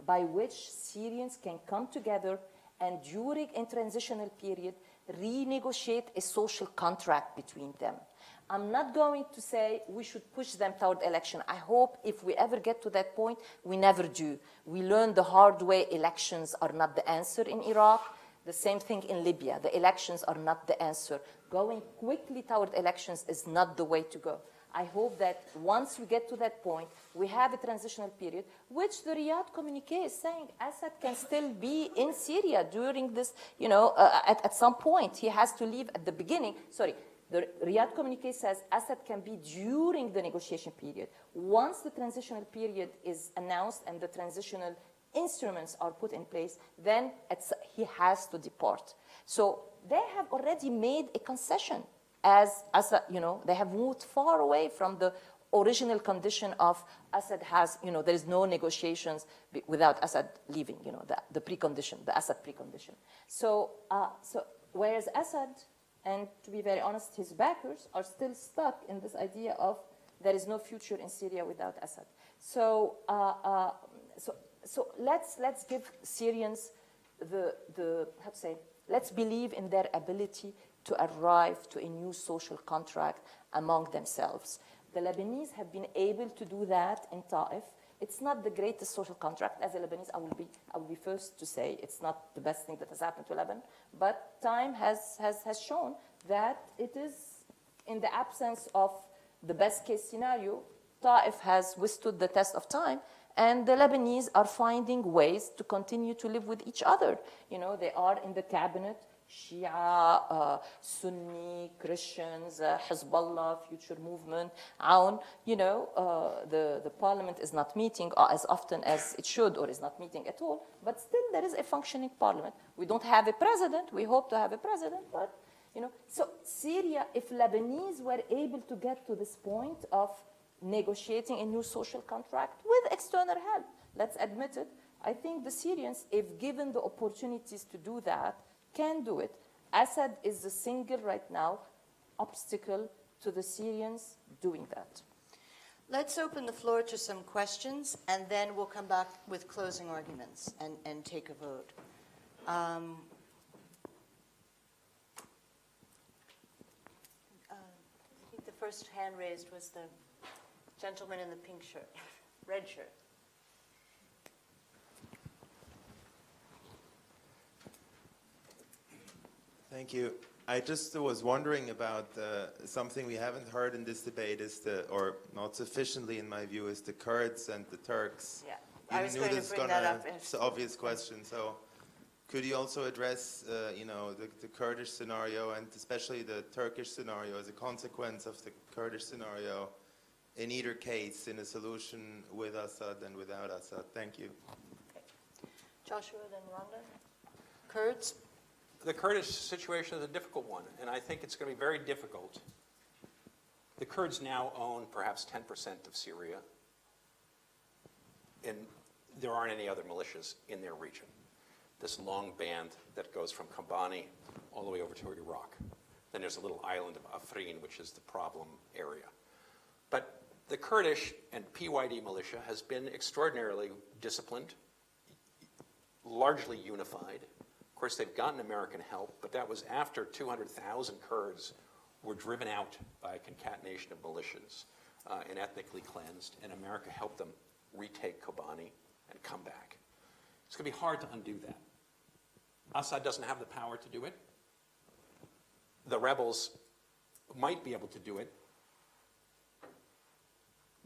by which Syrians can come together and during a transitional period renegotiate a social contract between them. I'm not going to say we should push them toward election. I hope if we ever get to that point, we never do. We learned the hard way elections are not the answer in Iraq. The same thing in Libya. The elections are not the answer. Going quickly toward elections is not the way to go. I hope that once we get to that point, we have a transitional period, which the Riyadh communique is saying Assad can still be in Syria during this, at some point. He has to leave at the beginning. Sorry. The Riyadh communique says Assad can be during the negotiation period. Once the transitional period is announced and the transitional instruments are put in place, then he has to depart. So they have already made a concession as they have moved far away from the original condition of Assad there is no negotiations without Assad leaving, the precondition, the Assad precondition. So whereas Assad, and to be very honest, his backers are still stuck in this idea of there is no future in Syria without Assad. So let's give Syrians let's believe in their ability to arrive to a new social contract among themselves. The Lebanese have been able to do that in Ta'if. It's not the greatest social contract. As a Lebanese, I will be first to say it's not the best thing that has happened to Lebanon. But time has shown that it is, in the absence of the best case scenario, Ta'if has withstood the test of time, and the Lebanese are finding ways to continue to live with each other. They are in the cabinet. Shia, Sunni, Christians, Hezbollah, Future Movement, Aoun. The parliament is not meeting as often as it should, or is not meeting at all, but still there is a functioning parliament. We don't have a president. We hope to have a president, but, So Syria, if Lebanese were able to get to this point of negotiating a new social contract with external help, let's admit it, I think the Syrians, if given the opportunities to do that, can do it. Assad is the single, right now, obstacle to the Syrians doing that. Let's open the floor to some questions, and then we'll come back with closing arguments and take a vote. I think the first hand raised was the gentleman in the pink shirt, red shirt. Thank you. I just was wondering about something we haven't heard in this debate is or not sufficiently in my view, is the Kurds and the Turks. Yeah, You I was knew going to this bring that up. It's an obvious question, so could you also address, the Kurdish scenario and especially the Turkish scenario as a consequence of the Kurdish scenario in either case, in a solution with Assad and without Assad? Thank you. Okay. Joshua, then Rhonda. Kurds? The Kurdish situation is a difficult one, and I think it's going to be very difficult. The Kurds now own perhaps 10% of Syria, and there aren't any other militias in their region. This long band that goes from Kobani all the way over to Iraq. Then there's a little island of Afrin, which is the problem area. But the Kurdish and PYD militia has been extraordinarily disciplined, largely unified. Of course, they've gotten American help, but that was after 200,000 Kurds were driven out by a concatenation of militias and ethnically cleansed, and America helped them retake Kobani and come back. It's going to be hard to undo that. Assad doesn't have the power to do it. The rebels might be able to do it,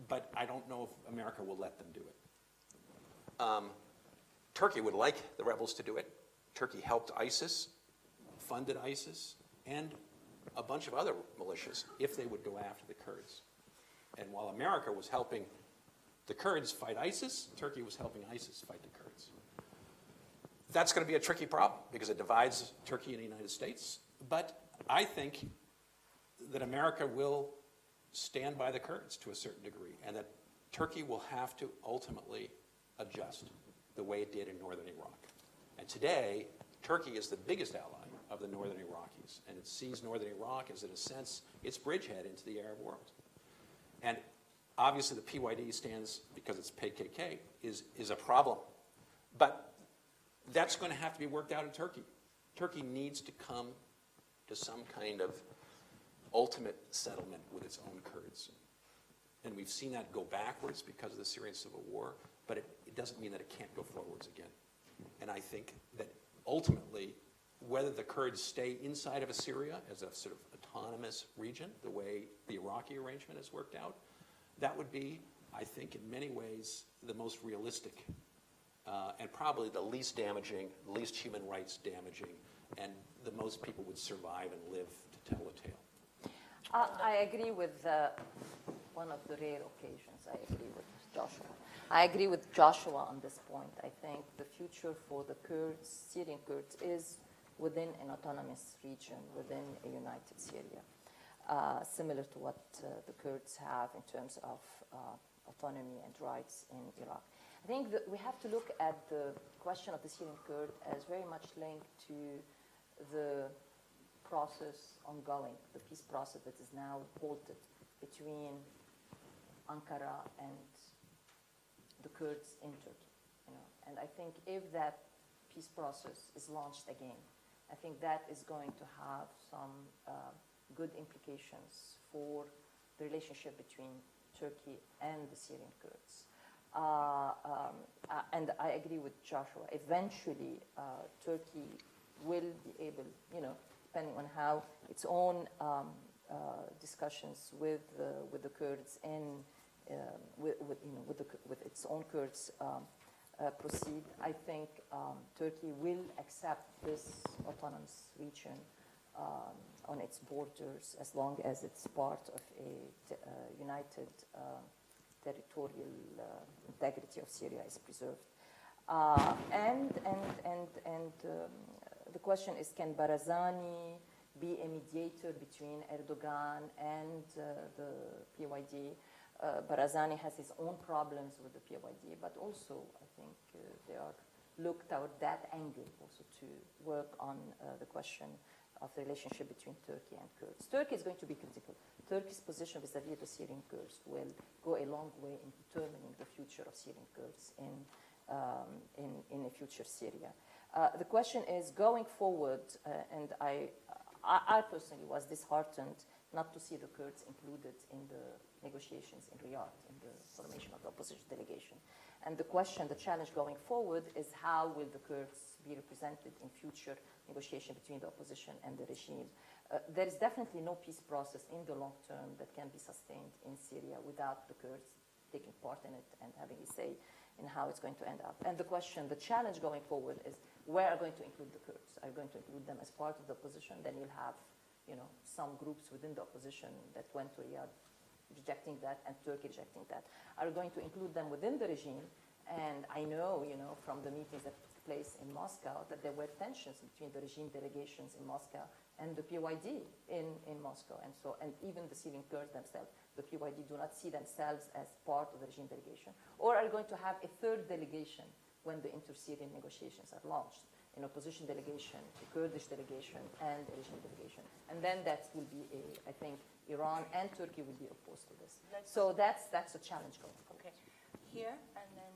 but I don't know if America will let them do it. Turkey would like the rebels to do it. Turkey helped ISIS, funded ISIS, and a bunch of other militias if they would go after the Kurds. And while America was helping the Kurds fight ISIS, Turkey was helping ISIS fight the Kurds. That's going to be a tricky problem because it divides Turkey and the United States. But I think that America will stand by the Kurds to a certain degree, and that Turkey will have to ultimately adjust the way it did in northern Iraq. And today, Turkey is the biggest ally of the northern Iraqis, and it sees northern Iraq as, in a sense, its bridgehead into the Arab world. And obviously the PYD stands, because it's PKK, is a problem. But that's going to have to be worked out in Turkey. Turkey needs to come to some kind of ultimate settlement with its own Kurds. And we've seen that go backwards because of the Syrian civil war, but it doesn't mean that it can't go forwards again. And I think that ultimately, whether the Kurds stay inside of Syria as a sort of autonomous region, the way the Iraqi arrangement has worked out, that would be, I think, in many ways, the most realistic and probably the least damaging, least human rights damaging, and the most people would survive and live to tell the tale. I agree with one of the rare occasions. I agree with Joshua. I agree with Joshua on this point. I think the future for the Kurds, Syrian Kurds, is within an autonomous region, within a united Syria, similar to what the Kurds have in terms of autonomy and rights in Iraq. I think that we have to look at the question of the Syrian Kurd as very much linked to the process ongoing, the peace process that is now halted between Ankara and the Kurds in Turkey. And I think if that peace process is launched again, I think that is going to have some good implications for the relationship between Turkey and the Syrian Kurds. And I agree with Joshua. Eventually, Turkey will be able, depending on how its own discussions with the Kurds and with its own Kurds proceed, I think Turkey will accept this autonomous region on its borders as long as it's part of a united territorial integrity of Syria is preserved. And the question is, can Barzani be a mediator between Erdogan and the PYD? Barzani has his own problems with the PYD, but also I think they are looked at that angle also to work on the question of the relationship between Turkey and Kurds. Turkey is going to be critical. Turkey's position vis-à-vis the Syrian Kurds will go a long way in determining the future of Syrian Kurds in a future Syria. The question is, going forward, and I personally was disheartened not to see the Kurds included in the negotiations in Riyadh, in the formation of the opposition delegation. And the challenge going forward is how will the Kurds be represented in future negotiation between the opposition and the regime. there is definitely no peace process in the long term that can be sustained in Syria without the Kurds taking part in it and having a say in how it's going to end up. And the question, the challenge going forward is, where are going to include the Kurds? Are you going to include them as part of the opposition? Then you'll have, some groups within the opposition that went to Riyadh rejecting that and Turkey rejecting that. Are you going to include them within the regime? And I know, from the meetings that took place in Moscow that there were tensions between the regime delegations in Moscow and the PYD in Moscow. And even the Syrian Kurds themselves, the PYD do not see themselves as part of the regime delegation. Or are going to have a third delegation when the inter-Syrian negotiations are launched, an opposition delegation, a Kurdish delegation, and a regime delegation. And then that will be I think Iran and Turkey will be opposed to this. So that's a challenge going forward. Okay. Here, and then...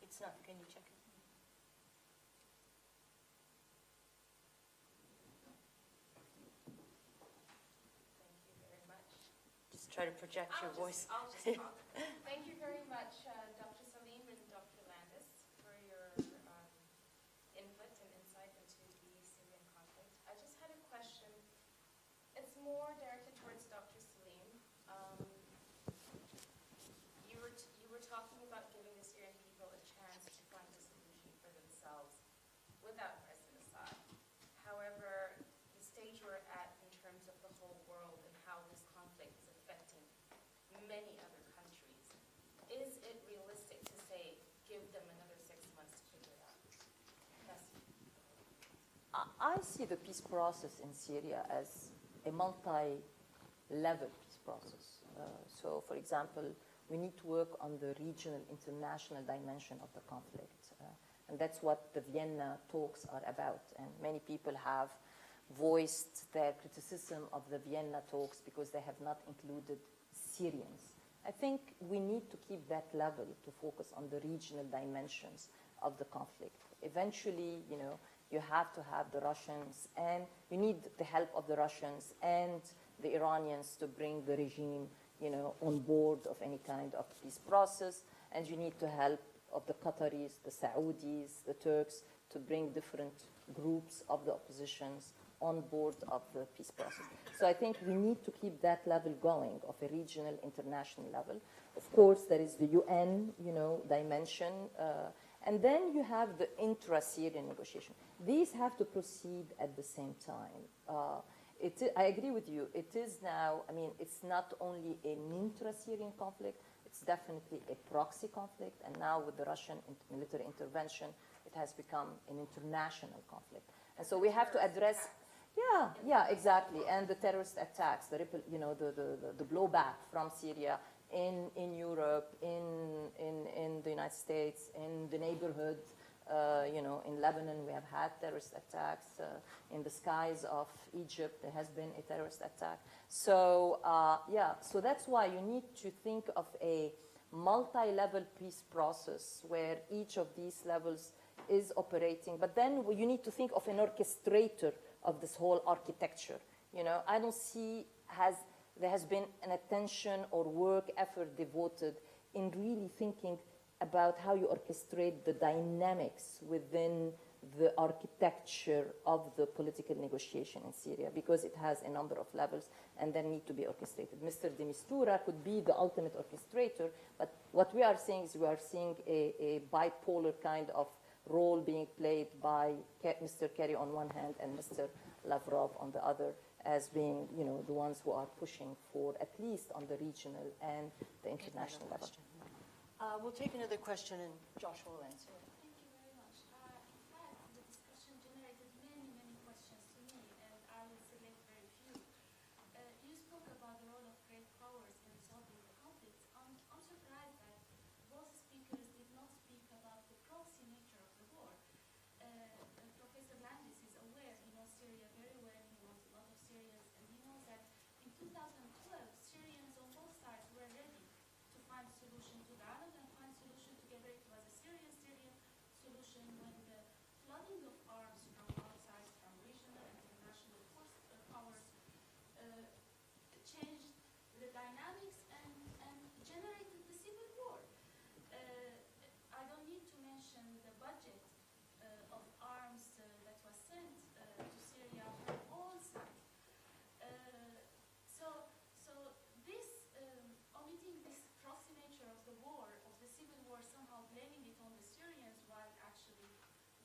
It's not. Can you check it? Thank you very much. Just try to project your voice. I'll just talk. Thank you very much, Dr. Salim and Dr. Landis, for your input and insight into the Syrian conflict. I just had a question. It's more directed towards Dr. Salim. You were talking about giving the Syrian people a chance to find a solution for themselves without President Assad. However, the stage we're at in terms of the whole world and how this conflict is affecting many other countries, is it realistic to say, give them another 6 months to figure it out? Yes. I see the peace process in Syria as a multi-level peace process. So, for example, we need to work on the regional, international dimension of the conflict. And that's what the Vienna talks are about. And many people have voiced their criticism of the Vienna talks because they have not included Syrians. I think we need to keep that level to focus on the regional dimensions of the conflict. Eventually, you have to have the Russians, and you need the help of the Russians and the Iranians to bring the regime on board of any kind of peace process, and you need to help of the Qataris, the Saudis, the Turks to bring different groups of the oppositions on board of the peace process. So I think we need to keep that level going of a regional, international level. Of course, there is the UN, dimension, and then you have the intra-Syrian negotiation. These have to proceed at the same time. I agree with you. It is now, it's not only an intra-Syrian conflict, it's definitely a proxy conflict. And now with the Russian military intervention, it has become an international conflict. And so we have to address, yeah, exactly. And the terrorist attacks, the blowback from Syria in Europe, in the United States, in the neighborhood. In Lebanon, we have had terrorist attacks. In the skies of Egypt, there has been a terrorist attack. So, so that's why you need to think of a multi-level peace process where each of these levels is operating. But then you need to think of an orchestrator of this whole architecture. I don't see there has been an attention or work effort devoted in really thinking about how you orchestrate the dynamics within the architecture of the political negotiation in Syria, because it has a number of levels and then need to be orchestrated. Mr. de Mistura could be the ultimate orchestrator, but what we are seeing is we are seeing a bipolar kind of role being played by Mr. Kerry on one hand and Mr. Lavrov on the other, as being, the ones who are pushing for, at least on the regional and the international level. We'll take another question, and Joshua will answer. Thank you very much. In fact, the discussion generated many, many questions to me, and I will select very few. You spoke about the role of great powers in resolving the conflicts. I'm surprised that both speakers did not speak about the proxy nature of the war. Professor Landis is aware, he knows Syria very well, he knows a lot of Syrians, and he knows that in 2012, Syrians on both sides were ready to find a solution to dialogue and find a solution together. It was a Syrian solution when the flooding of arms from outside, from regional and international powers changed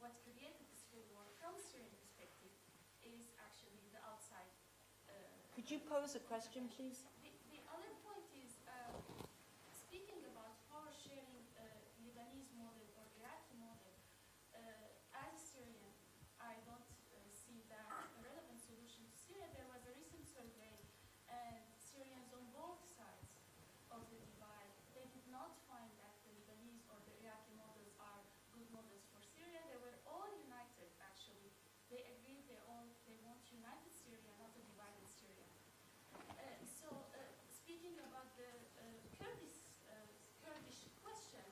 what created the civil war from a Syrian perspective is actually the outside. Could you pose a question, please? The other point is, speaking about power sharing, Lebanese model or Iraqi model, as a Syrian, I don't see that a relevant solution to Syria. There was a recent survey, and Syrians on both sides of the divide, they did not find that the Lebanese or the Iraqi models are good models for Syria. They were all united, actually. They agreed they want united Syria, not a divided Syria. Speaking about the Kurdish question,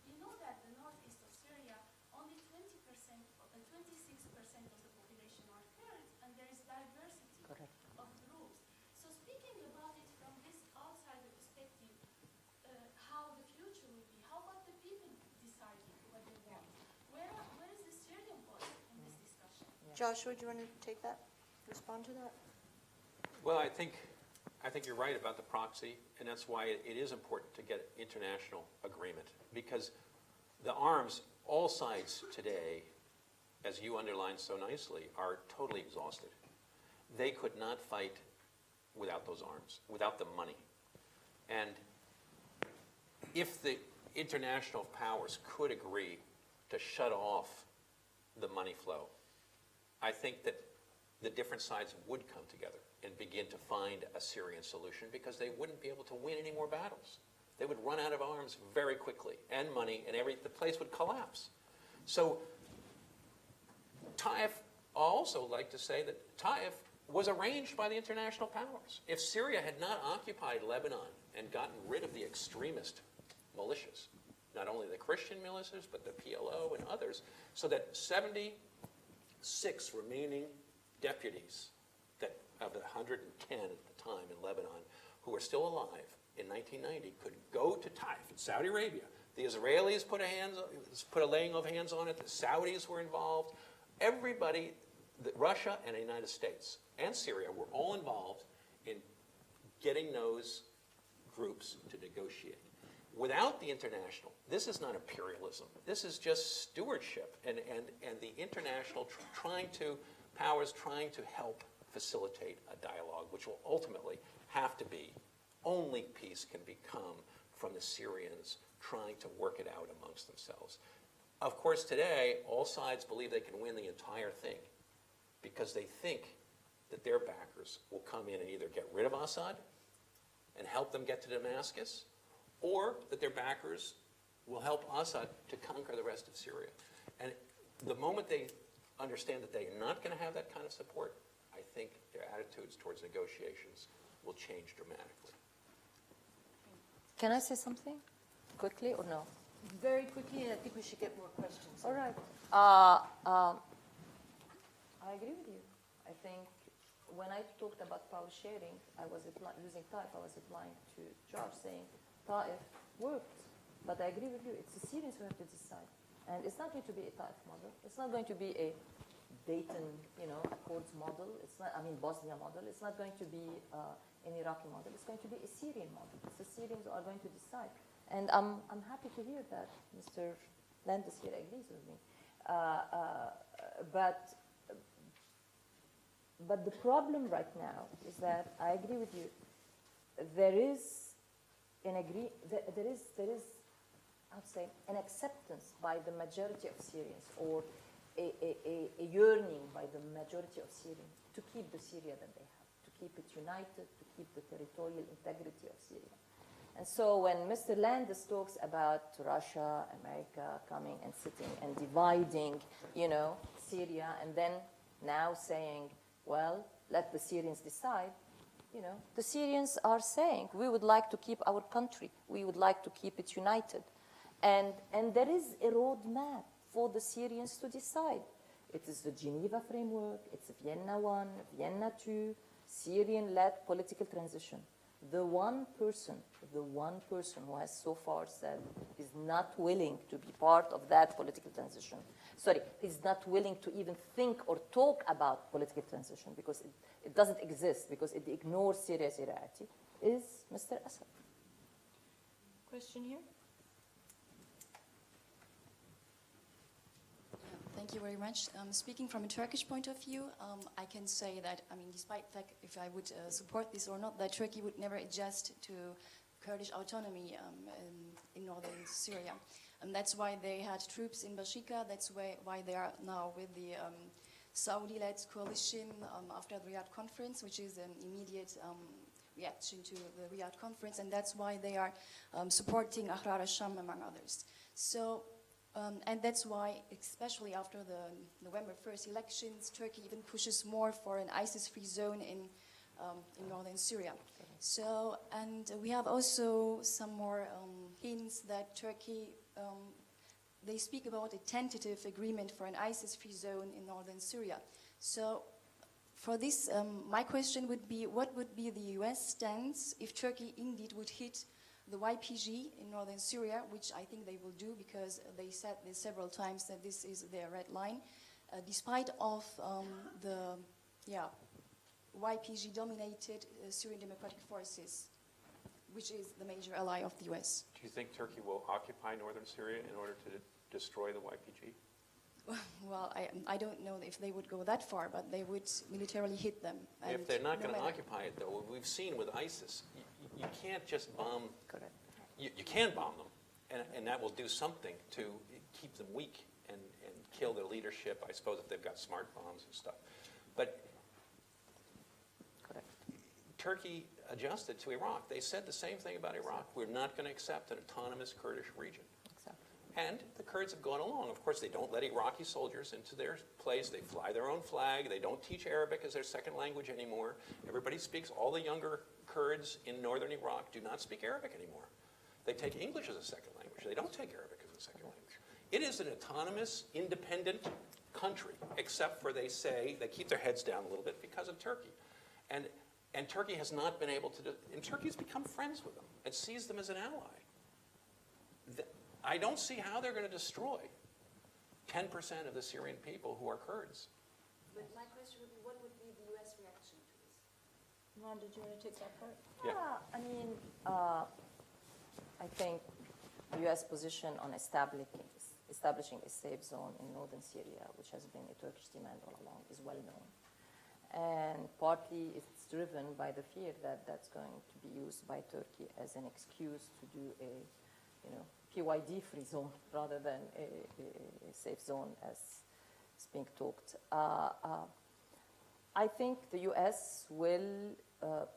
you know that the northeast of Syria, only 26% of the population are Kurds, and there is diversity of groups. So speaking about it from this outsider perspective, how the future will be, how about the people deciding what they want? Where is the Syrian voice in this discussion? Joshua, do you want to take that, respond to that? Well, I think you're right about the proxy, and that's why it is important to get international agreement, because the arms, all sides today, as you underlined so nicely, are totally exhausted. They could not fight without those arms, without the money. And if the international powers could agree to shut off the money flow, I think that the different sides would come together and begin to find a Syrian solution, because they wouldn't be able to win any more battles. They would run out of arms very quickly, and money, and the place would collapse. So Taif, I also like to say that Taif was arranged by the international powers. If Syria had not occupied Lebanon and gotten rid of the extremist militias, not only the Christian militias, but the PLO and others, so that 76 remaining deputies of the 110 at the time in Lebanon who were still alive in 1990 could go to Taif in Saudi Arabia. The Israelis put a laying of hands on it. The Saudis were involved. Everybody, Russia and the United States and Syria were all involved in getting those groups to negotiate. Without the international, this is not imperialism. This is just stewardship and the international powers trying to help facilitate a dialogue, which will ultimately have to be, only peace can become from the Syrians trying to work it out amongst themselves. Of course, today, all sides believe they can win the entire thing because they think that their backers will come in and either get rid of Assad and help them get to Damascus, or that their backers will help Assad to conquer the rest of Syria. And the moment they understand that they are not going to have that kind of support, I think their attitudes towards negotiations will change dramatically. Can I say something quickly or no? Very quickly, and I think we should get more questions. All right. I agree with you. I think when I talked about power sharing, I was using Taif. I was applying to George, saying Taif worked. But I agree with you. It's the Syrians who have to decide. And it's not going to be a Taif model. It's not going to be a Dayton, Accords model. It's not, Bosnia model. It's not going to be an Iraqi model. It's going to be a Syrian model. It's the Syrians who are going to decide. And I'm happy to hear that Mr. Landis here agrees with me. But the problem right now is that I agree with you. There is an an acceptance by the majority of Syrians, or a yearning by the majority of Syrians to keep the Syria that they have, to keep it united, to keep the territorial integrity of Syria. And so when Mr. Landis talks about Russia, America coming and sitting and dividing, Syria, and then now saying, well, let the Syrians decide, the Syrians are saying, we would like to keep our country. We would like to keep it united. And there is a roadmap for the Syrians to decide. It is the Geneva framework, it's Vienna I, Vienna II, Syrian-led political transition. The one person who has so far said is not willing to be part of that political transition. Sorry, he's not willing to even think or talk about political transition because it doesn't exist, because it ignores Syria's reality, is Mr. Assad. Question here? Thank you very much. Speaking from a Turkish point of view, I can say that, I mean, despite the fact if I would support this or not, that Turkey would never adjust to Kurdish autonomy in northern Syria. And that's why they had troops in Bashika. That's why they are now with the Saudi-led coalition after the Riyadh conference, which is an immediate reaction to the Riyadh conference. And that's why they are supporting Ahrar al-Sham, among others. So, and that's why, especially after the November 1st elections, Turkey even pushes more for an ISIS-free zone in northern Syria. So, and we have also some more hints that Turkey, they speak about a tentative agreement for an ISIS-free zone in northern Syria. So, for this, my question would be, what would be the US stance if Turkey indeed would hit the YPG in northern Syria, which I think they will do because they said this several times that this is their red line, despite of the YPG-dominated Syrian Democratic Forces, which is the major ally of the US. Do you think Turkey will occupy northern Syria in order to destroy the YPG? Well, I don't know if they would go that far, but they would militarily hit them. If they're not going to occupy it, though, we've seen with ISIS, you can't just bomb. Correct. You can bomb them, and that will do something to keep them weak and kill their leadership, I suppose, if they've got smart bombs and stuff. But Correct. Turkey adjusted to Iraq. They said the same thing about Iraq. We're not going to accept an autonomous Kurdish region. Exactly. And the Kurds have gone along. Of course, they don't let Iraqi soldiers into their place. They fly their own flag. They don't teach Arabic as their second language anymore. Everybody speaks, all the younger Kurds in northern Iraq do not speak Arabic anymore. They take English as a second language. They don't take Arabic as a second language. It is an autonomous, independent country, except for they say, they keep their heads down a little bit because of Turkey. And Turkey has not been able to, and Turkey's become friends with them and sees them as an ally. I don't see how they're going to destroy 10% of the Syrian people who are Kurds. But my question would be, what would be the US reaction to this? Ron, did you want to take that part? Yeah. I mean, I think the U.S. position on establishing a safe zone in northern Syria, which has been a Turkish demand all along, is well known. And partly it's driven by the fear that that's going to be used by Turkey as an excuse to do a, PYD-free zone rather than a safe zone as is being talked. I think the U.S. will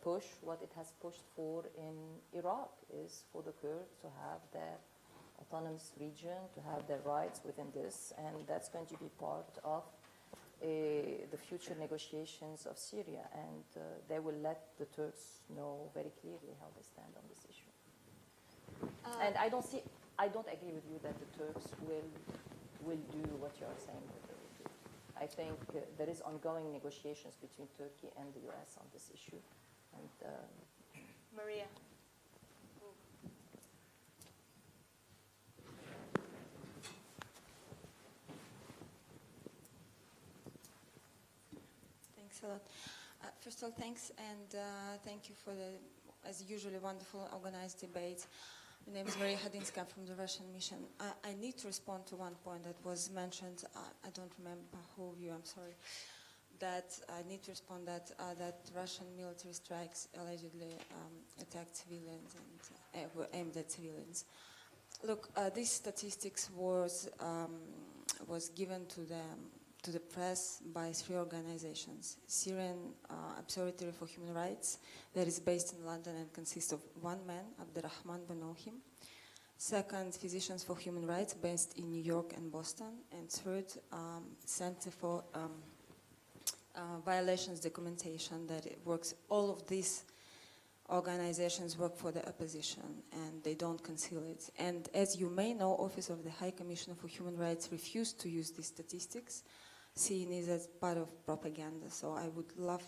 push what it has pushed for in Iraq, is for the Kurds to have their autonomous region, to have their rights within this, and that's going to be part of the future negotiations of Syria, and they will let the Turks know very clearly how they stand on this issue. And I don't agree with you that the Turks will do what you are saying that they will do. I think there is ongoing negotiations between Turkey and the U.S. on this issue. And Maria. Thanks a lot. First of all, thanks, and thank you for the, as usually, wonderful organized debate. My name is Maria Hadinska from the Russian mission. I need to respond to one point that was mentioned. I don't remember who of you, I'm sorry. That I need to respond that Russian military strikes allegedly attacked civilians and were aimed at civilians. Look, these statistics was given to the press by 3 organizations: Syrian Observatory for Human Rights, that is based in London and consists of one man, Abdurrahman Banohim. Second, Physicians for Human Rights, based in New York and Boston. And third, Center for Violations Documentation, that it works. All of these organizations work for the opposition, and they don't conceal it. And as you may know, Office of the High Commissioner for Human Rights refused to use these statistics, seeing it as part of propaganda. So I would love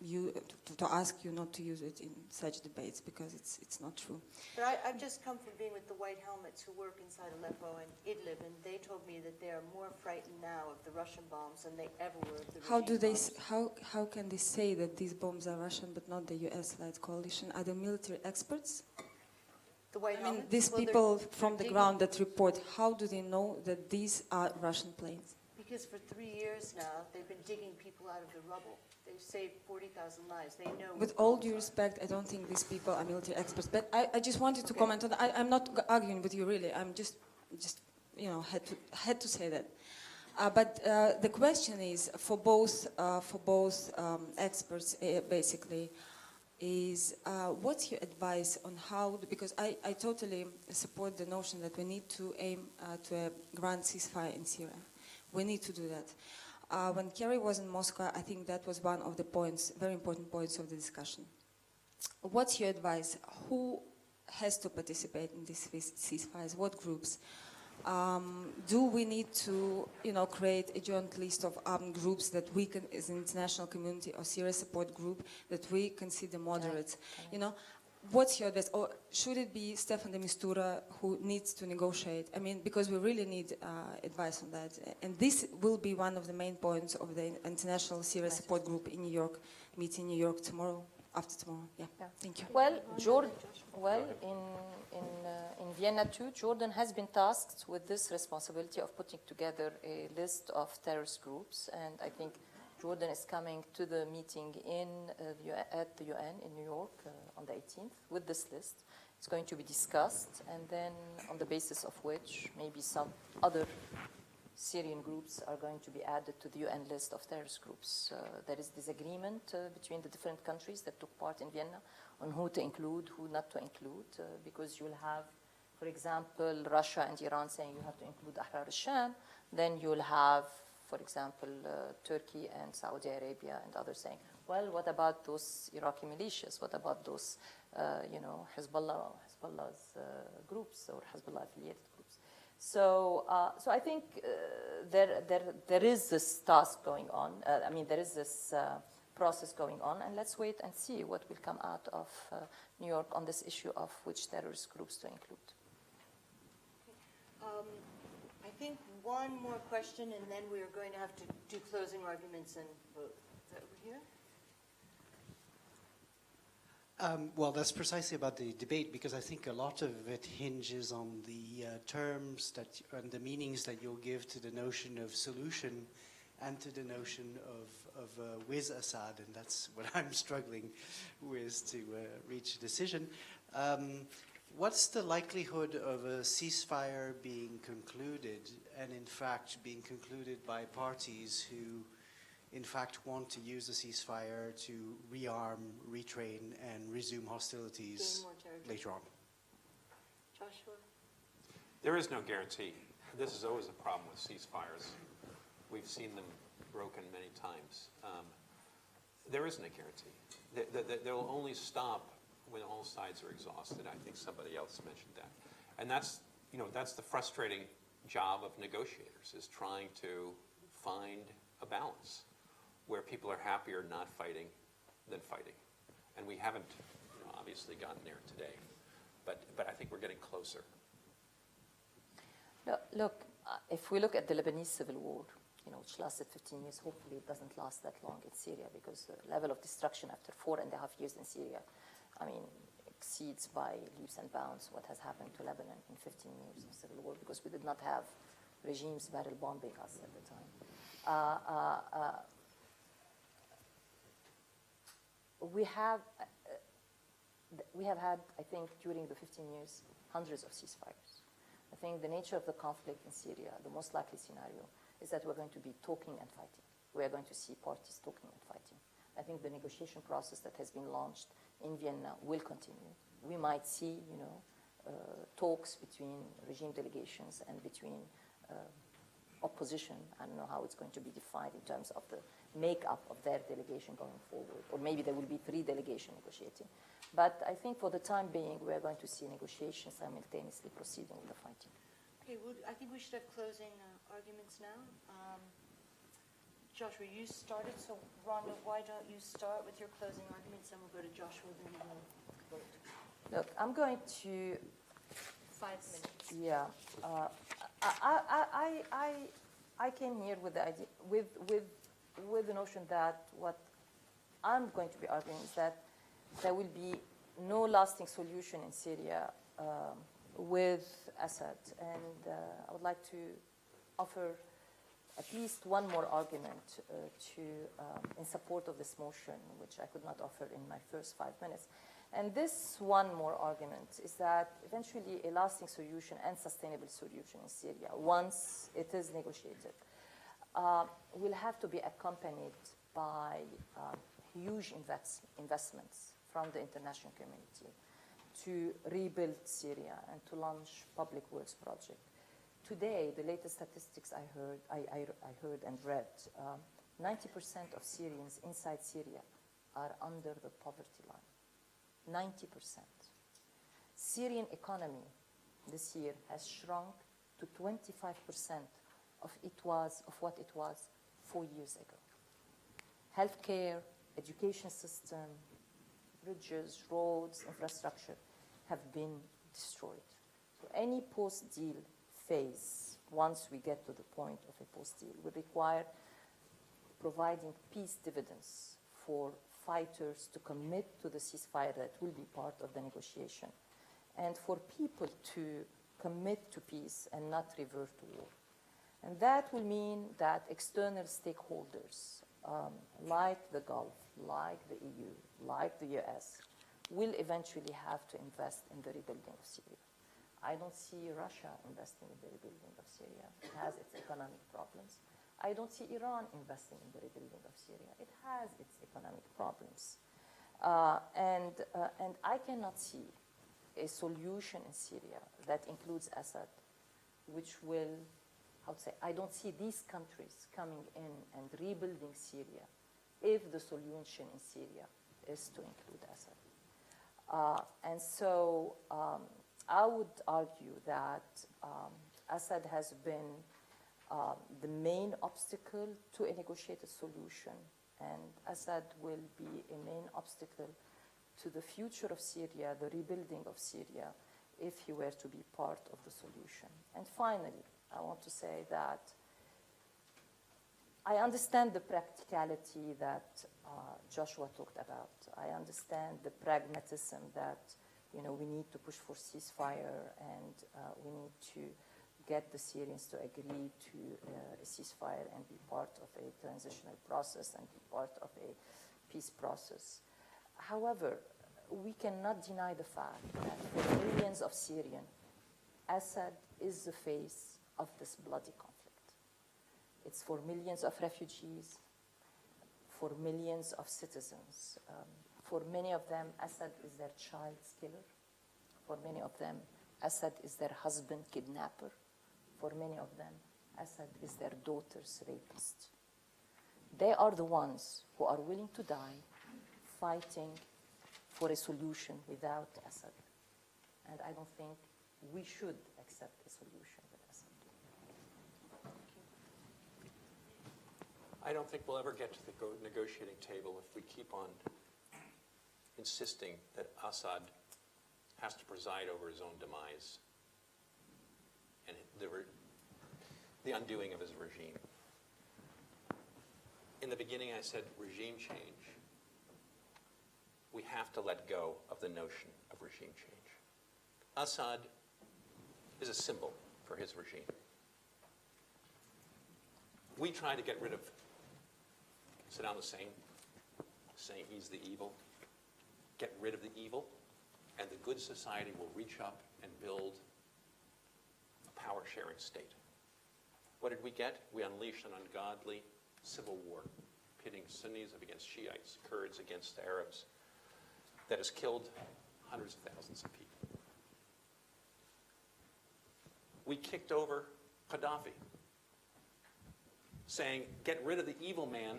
you to ask you not to use it in such debates, because it's not true. But I've just come from being with the White Helmets who work inside Aleppo and Idlib, and they told me that they are more frightened now of the Russian bombs than they ever were of the regime bombs. How can they say that these bombs are Russian but not the US-led coalition? Are they military experts? The White I mean, Helmets? these Well, people they're from the digging- ground that report, how do they know that these are Russian planes? Because for 3 years now, they've been digging people out of the rubble. They've saved 40,000 lives. They know. With all due respect, I don't think these people are military experts. But I just wanted to comment on that. I'm not arguing with you, really. I'm just had to say that. But the question is for both experts, basically, is what's your advice on how? Because I totally support the notion that we need to aim to a grand ceasefire in Syria. We need to do that. When Kerry was in Moscow, I think that was one of the points, very important points of the discussion. What's your advice? Who has to participate in these ceasefires? What groups? Do we need to, create a joint list of armed groups that we can, as an international community or Syria support group, that we consider moderate? What's your advice? Or should it be Stefan de Mistura who needs to negotiate? I mean, because we really need advice on that. And this will be one of the main points of the International Syria Support Group in New York, meeting in New York tomorrow, after tomorrow. Yeah. Thank you. Well, in Vienna too, Jordan has been tasked with this responsibility of putting together a list of terrorist groups, and I think Jordan is coming to the meeting at the UN in New York on the 18th with this list. It's going to be discussed, and then on the basis of which maybe some other Syrian groups are going to be added to the UN list of terrorist groups. There is disagreement between the different countries that took part in Vienna on who to include, who not to include, because you'll have, for example, Russia and Iran saying you have to include Ahrar al-Sham, then you'll have, for example, Turkey and Saudi Arabia and others saying, well, what about those Iraqi militias? What about those, Hezbollah's groups or Hezbollah-affiliated groups? So I think there is this task going on. There is this process going on, and let's wait and see what will come out of New York on this issue of which terrorist groups to include. I think one more question, and then we are going to have to do closing arguments and vote. Is that over here? Well, that's precisely about the debate, because I think a lot of it hinges on the terms and the meanings that you'll give to the notion of solution and to the notion of with Assad, and that's what I'm struggling with to reach a decision. What's the likelihood of a ceasefire being concluded, and in fact being concluded by parties who in fact want to use the ceasefire to rearm, retrain, and resume hostilities later on? Joshua? There is no guarantee. This is always a problem with ceasefires. We've seen them broken many times. There isn't a guarantee. They will only stop when all sides are exhausted. I think somebody else mentioned that. And that's the frustrating job of negotiators, is trying to find a balance where people are happier not fighting than fighting. And we haven't obviously gotten there today. But I think we're getting closer. Look, if we look at the Lebanese civil war, which lasted 15 years, hopefully it doesn't last that long in Syria, because the level of destruction after 4.5 years in Syria, exceeds by leaps and bounds what has happened to Lebanon in 15 years of civil war, because we did not have regimes barrel bombing us at the time. We have had, I think, during the 15 years, hundreds of ceasefires. I think the nature of the conflict in Syria, the most likely scenario, is that we're going to be talking and fighting. We are going to see parties talking and fighting. I think the negotiation process that has been launched in Vienna will continue. We might see, talks between regime delegations and between opposition. I don't know how it's going to be defined in terms of the makeup of their delegation going forward. Or maybe there will be 3 delegations negotiating. But I think for the time being, we're going to see negotiations simultaneously proceeding with the fighting. Okay, well, I think we should have closing arguments now. Joshua, you started, so Rhonda, why don't you start with your closing arguments, and we'll go to Joshua, then we'll vote. Look, I'm going to... 5 minutes. Yeah. I came here with the idea, with the notion that what I'm going to be arguing is that there will be no lasting solution in Syria with Assad. And I would like to offer at least one more argument in support of this motion, which I could not offer in my first 5 minutes. And this one more argument is that eventually a lasting solution and sustainable solution in Syria, once it is negotiated, will have to be accompanied by huge investments from the international community to rebuild Syria and to launch public works project. Today, the latest statistics I heard and read, 90% of Syrians inside Syria are under the poverty line. 90%. Syrian economy this year has shrunk to 25% of what it was 4 years ago. Healthcare, education system, bridges, roads, infrastructure have been destroyed. So any post-deal phase, once we get to the point of a post-deal, will require providing peace dividends for fighters to commit to the ceasefire that will be part of the negotiation, and for people to commit to peace and not revert to war. And that will mean that external stakeholders, like the Gulf, like the EU, like the US, will eventually have to invest in the rebuilding of Syria. I don't see Russia investing in the rebuilding of Syria. It has its economic problems. I don't see Iran investing in the rebuilding of Syria. It has its economic problems. And I cannot see a solution in Syria that includes Assad, which will, I don't see these countries coming in and rebuilding Syria if the solution in Syria is to include Assad. And so I would argue that Assad has been the main obstacle to a negotiated solution, and Assad will be a main obstacle to the future of Syria, the rebuilding of Syria, if he were to be part of the solution. And finally, I want to say that I understand the practicality that Joshua talked about. I understand the pragmatism that we need to push for ceasefire and we need to get the Syrians to agree to a ceasefire and be part of a transitional process and be part of a peace process. However, we cannot deny the fact that for millions of Syrians, Assad is the face of this bloody conflict. It's for millions of refugees, for millions of citizens. For many of them, Assad is their child's killer. For many of them, Assad is their husband kidnapper. For many of them, Assad is their daughter's rapist. They are the ones who are willing to die fighting for a solution without Assad. And I don't think we should accept a solution with Assad. I don't think we'll ever get to the negotiating table if we keep on insisting that Assad has to preside over his own demise and the undoing of his regime. In the beginning, I said regime change. We have to let go of the notion of regime change. Assad is a symbol for his regime. We try to get rid of Saddam Hussein, saying he's the evil. Get rid of the evil, and the good society will reach up and build a power-sharing state. What did we get? We unleashed an ungodly civil war, pitting Sunnis against Shiites, Kurds against Arabs, that has killed hundreds of thousands of people. We kicked over Gaddafi, saying, get rid of the evil man.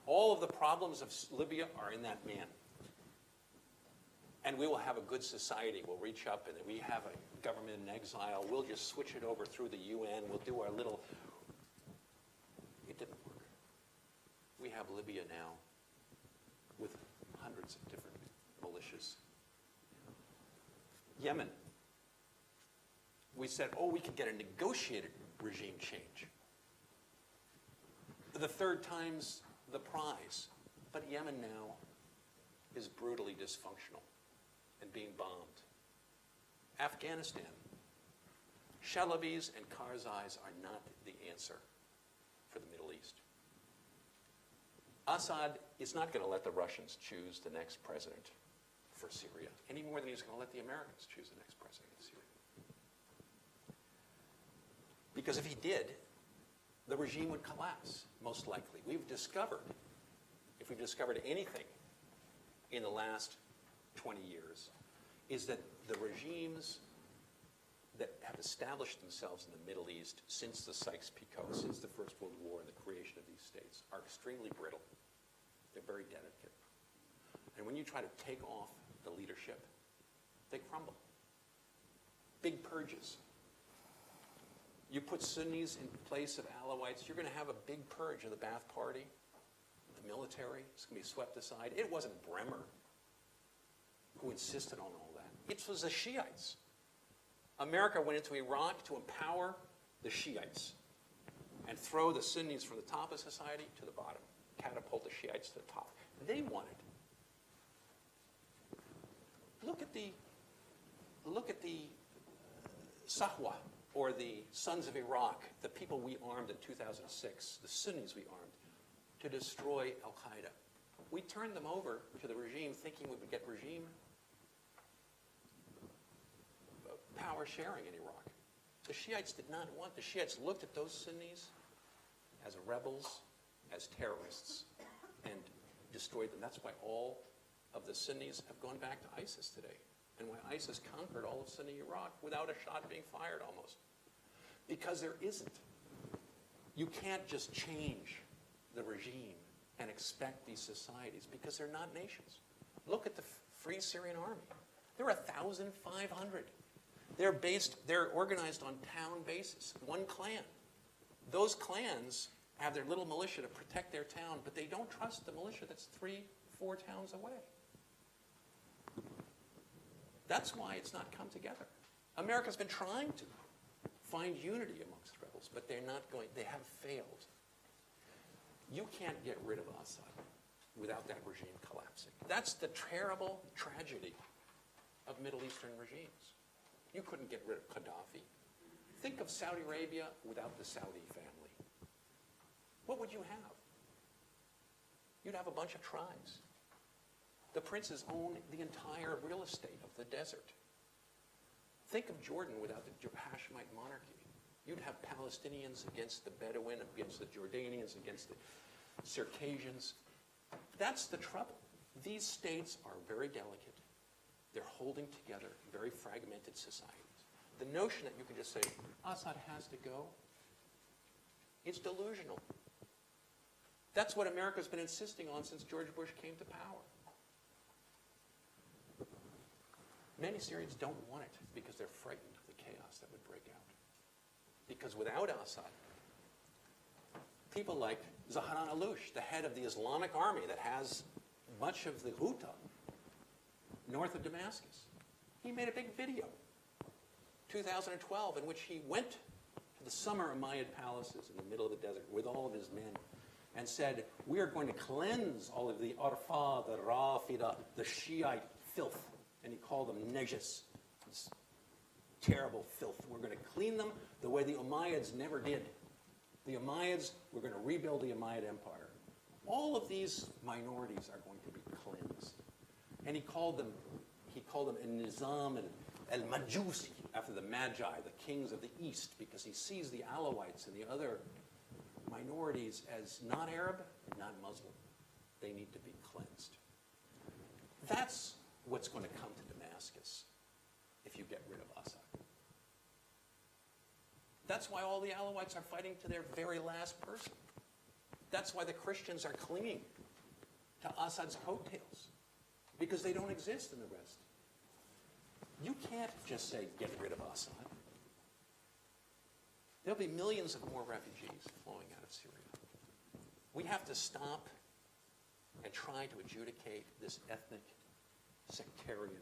All of the problems of Libya are in that man. And we will have a good society. We'll reach up and we have a government in exile. We'll just switch it over through the UN. We'll do our little... It didn't work. We have Libya now with hundreds of different militias. Yemen. We said, we could get a negotiated regime change. The third time's the prize. But Yemen now is brutally dysfunctional and being bombed. Afghanistan. Shalabis and Karzais are not the answer. for the Middle East. Assad is not going to let the Russians choose the next president for Syria, any more than he's going to let the Americans choose the next president of Syria. Because if he did, the regime would collapse, most likely. We've discovered, if we've discovered anything in the last 20 years, is that the regimes that have established themselves in the Middle East since the Sykes-Picot, since the First World War and the creation of these states, are extremely brittle. They're very delicate. And when you try to take off the leadership, they crumble. Big purges. You put Sunnis in place of Alawites, you're going to have a big purge of the Ba'ath Party, the military. It's going to be swept aside. It wasn't Bremer who insisted on all that. It was the Shiites. America went into Iraq to empower the Shiites and throw the Sunnis from the top of society to the bottom, catapult the Shiites to the top. They wanted. Look at the Sahwa, or the Sons of Iraq, the people we armed in 2006, the Sunnis we armed, to destroy al-Qaeda. We turned them over to the regime thinking we would get regime power sharing in Iraq. The Shiites did not want. The Shiites looked at those Sunnis as rebels, as terrorists, and destroyed them. That's why all of the Sunnis have gone back to ISIS today, and why ISIS conquered all of Sunni Iraq without a shot being fired almost. Because there isn't. You can't just change the regime and expect these societies, because they're not nations. Look at the Free Syrian Army. There are 1,500. They're organized on town basis, one clan. Those clans have their little militia to protect their town, but they don't trust the militia that's 3-4 towns away. That's why it's not come together. America's been trying to find unity amongst rebels, but they're not going, they have failed. You can't get rid of Assad without that regime collapsing. That's the terrible tragedy of Middle Eastern regimes. You couldn't get rid of Gaddafi. Think of Saudi Arabia without the Saudi family. What would you have? You'd have a bunch of tribes. The princes own the entire real estate of the desert. Think of Jordan without the Hashemite monarchy. You'd have Palestinians against the Bedouin, against the Jordanians, against the Circassians. That's the trouble. These states are very delicate. They're holding together very fragmented societies. The notion that you can just say, Assad has to go, it's delusional. That's what America's been insisting on since George Bush came to power. Many Syrians don't want it because they're frightened of the chaos that would break out. Because without Assad, people like Zaharan Aloush, the head of the Islamic army that has much of the Ghouta north of Damascus, he made a big video, 2012, in which he went to the summer Umayyad palaces in the middle of the desert with all of his men and said, we are going to cleanse all of the Arfa, the Rafida, the Shiite filth. And he called them najis, this terrible filth. We're going to clean them the way the Umayyads never did. The Umayyads, we're going to rebuild the Umayyad Empire. All of these minorities are going to be cleansed. And he called them al-Nizam and al-Majusi, after the Magi, the kings of the East, because he sees the Alawites and the other minorities as not Arab and not Muslim. They need to be cleansed. That's what's going to come to Damascus if you get rid of Assad. That's why all the Alawites are fighting to their very last person. That's why the Christians are clinging to Assad's coattails, because they don't exist in the rest. You can't just say, get rid of Assad. There'll be millions of more refugees flowing out of Syria. We have to stop and try to adjudicate this ethnic, sectarian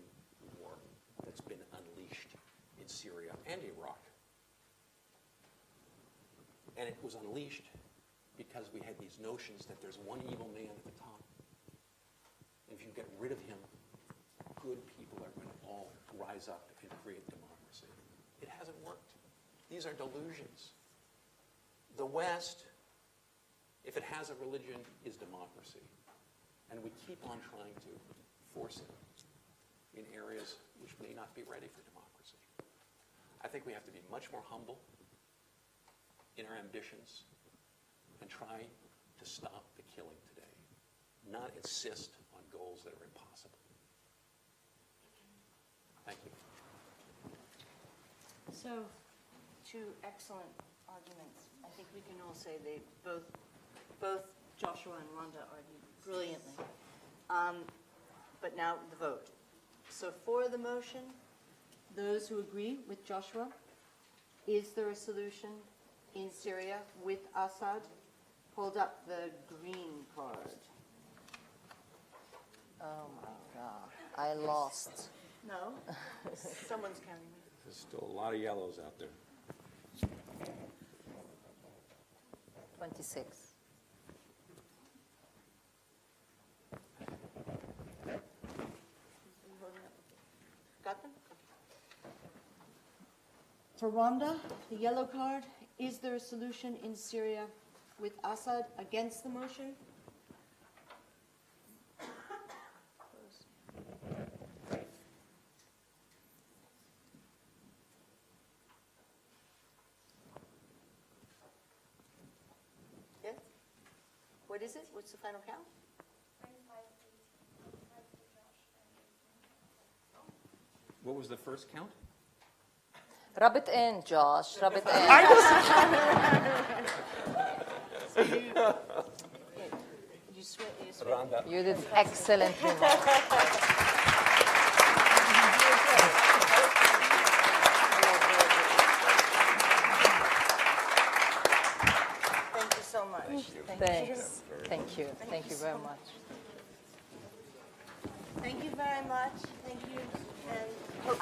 war that's been unleashed in Syria and Iraq. And it was unleashed because we had these notions that there's one evil man at the top. And if you get rid of him, good people are going to all rise up and create democracy. It hasn't worked. These are delusions. The West if it has a religion, is democracy. And we keep on trying to force it in areas which may not be ready for democracy. I think we have to be much more humble in our ambitions and try to stop the killing today, not insist on goals that are impossible. Thank you. So, two excellent arguments. I think we can all say they both Joshua and Rhonda argued brilliantly. But now the vote. So for the motion, those who agree with Joshua, is there a solution in Syria with Assad? Hold up the green card. Oh my God, I lost. No? Someone's counting me. There's still a lot of yellows out there. 26. Got them? For Rhonda, the yellow card, is there a solution in Syria with Assad against the motion? Yes? What is it? What's the final count? 25-18. 25 for Josh and 18. What was the first count? Rub it in, Josh. Rub it in. You swear. Rhonda. You did excellently. Thank you so much. Thanks. Thank you. Thank you very much. Thank you very much. Thank you. And hope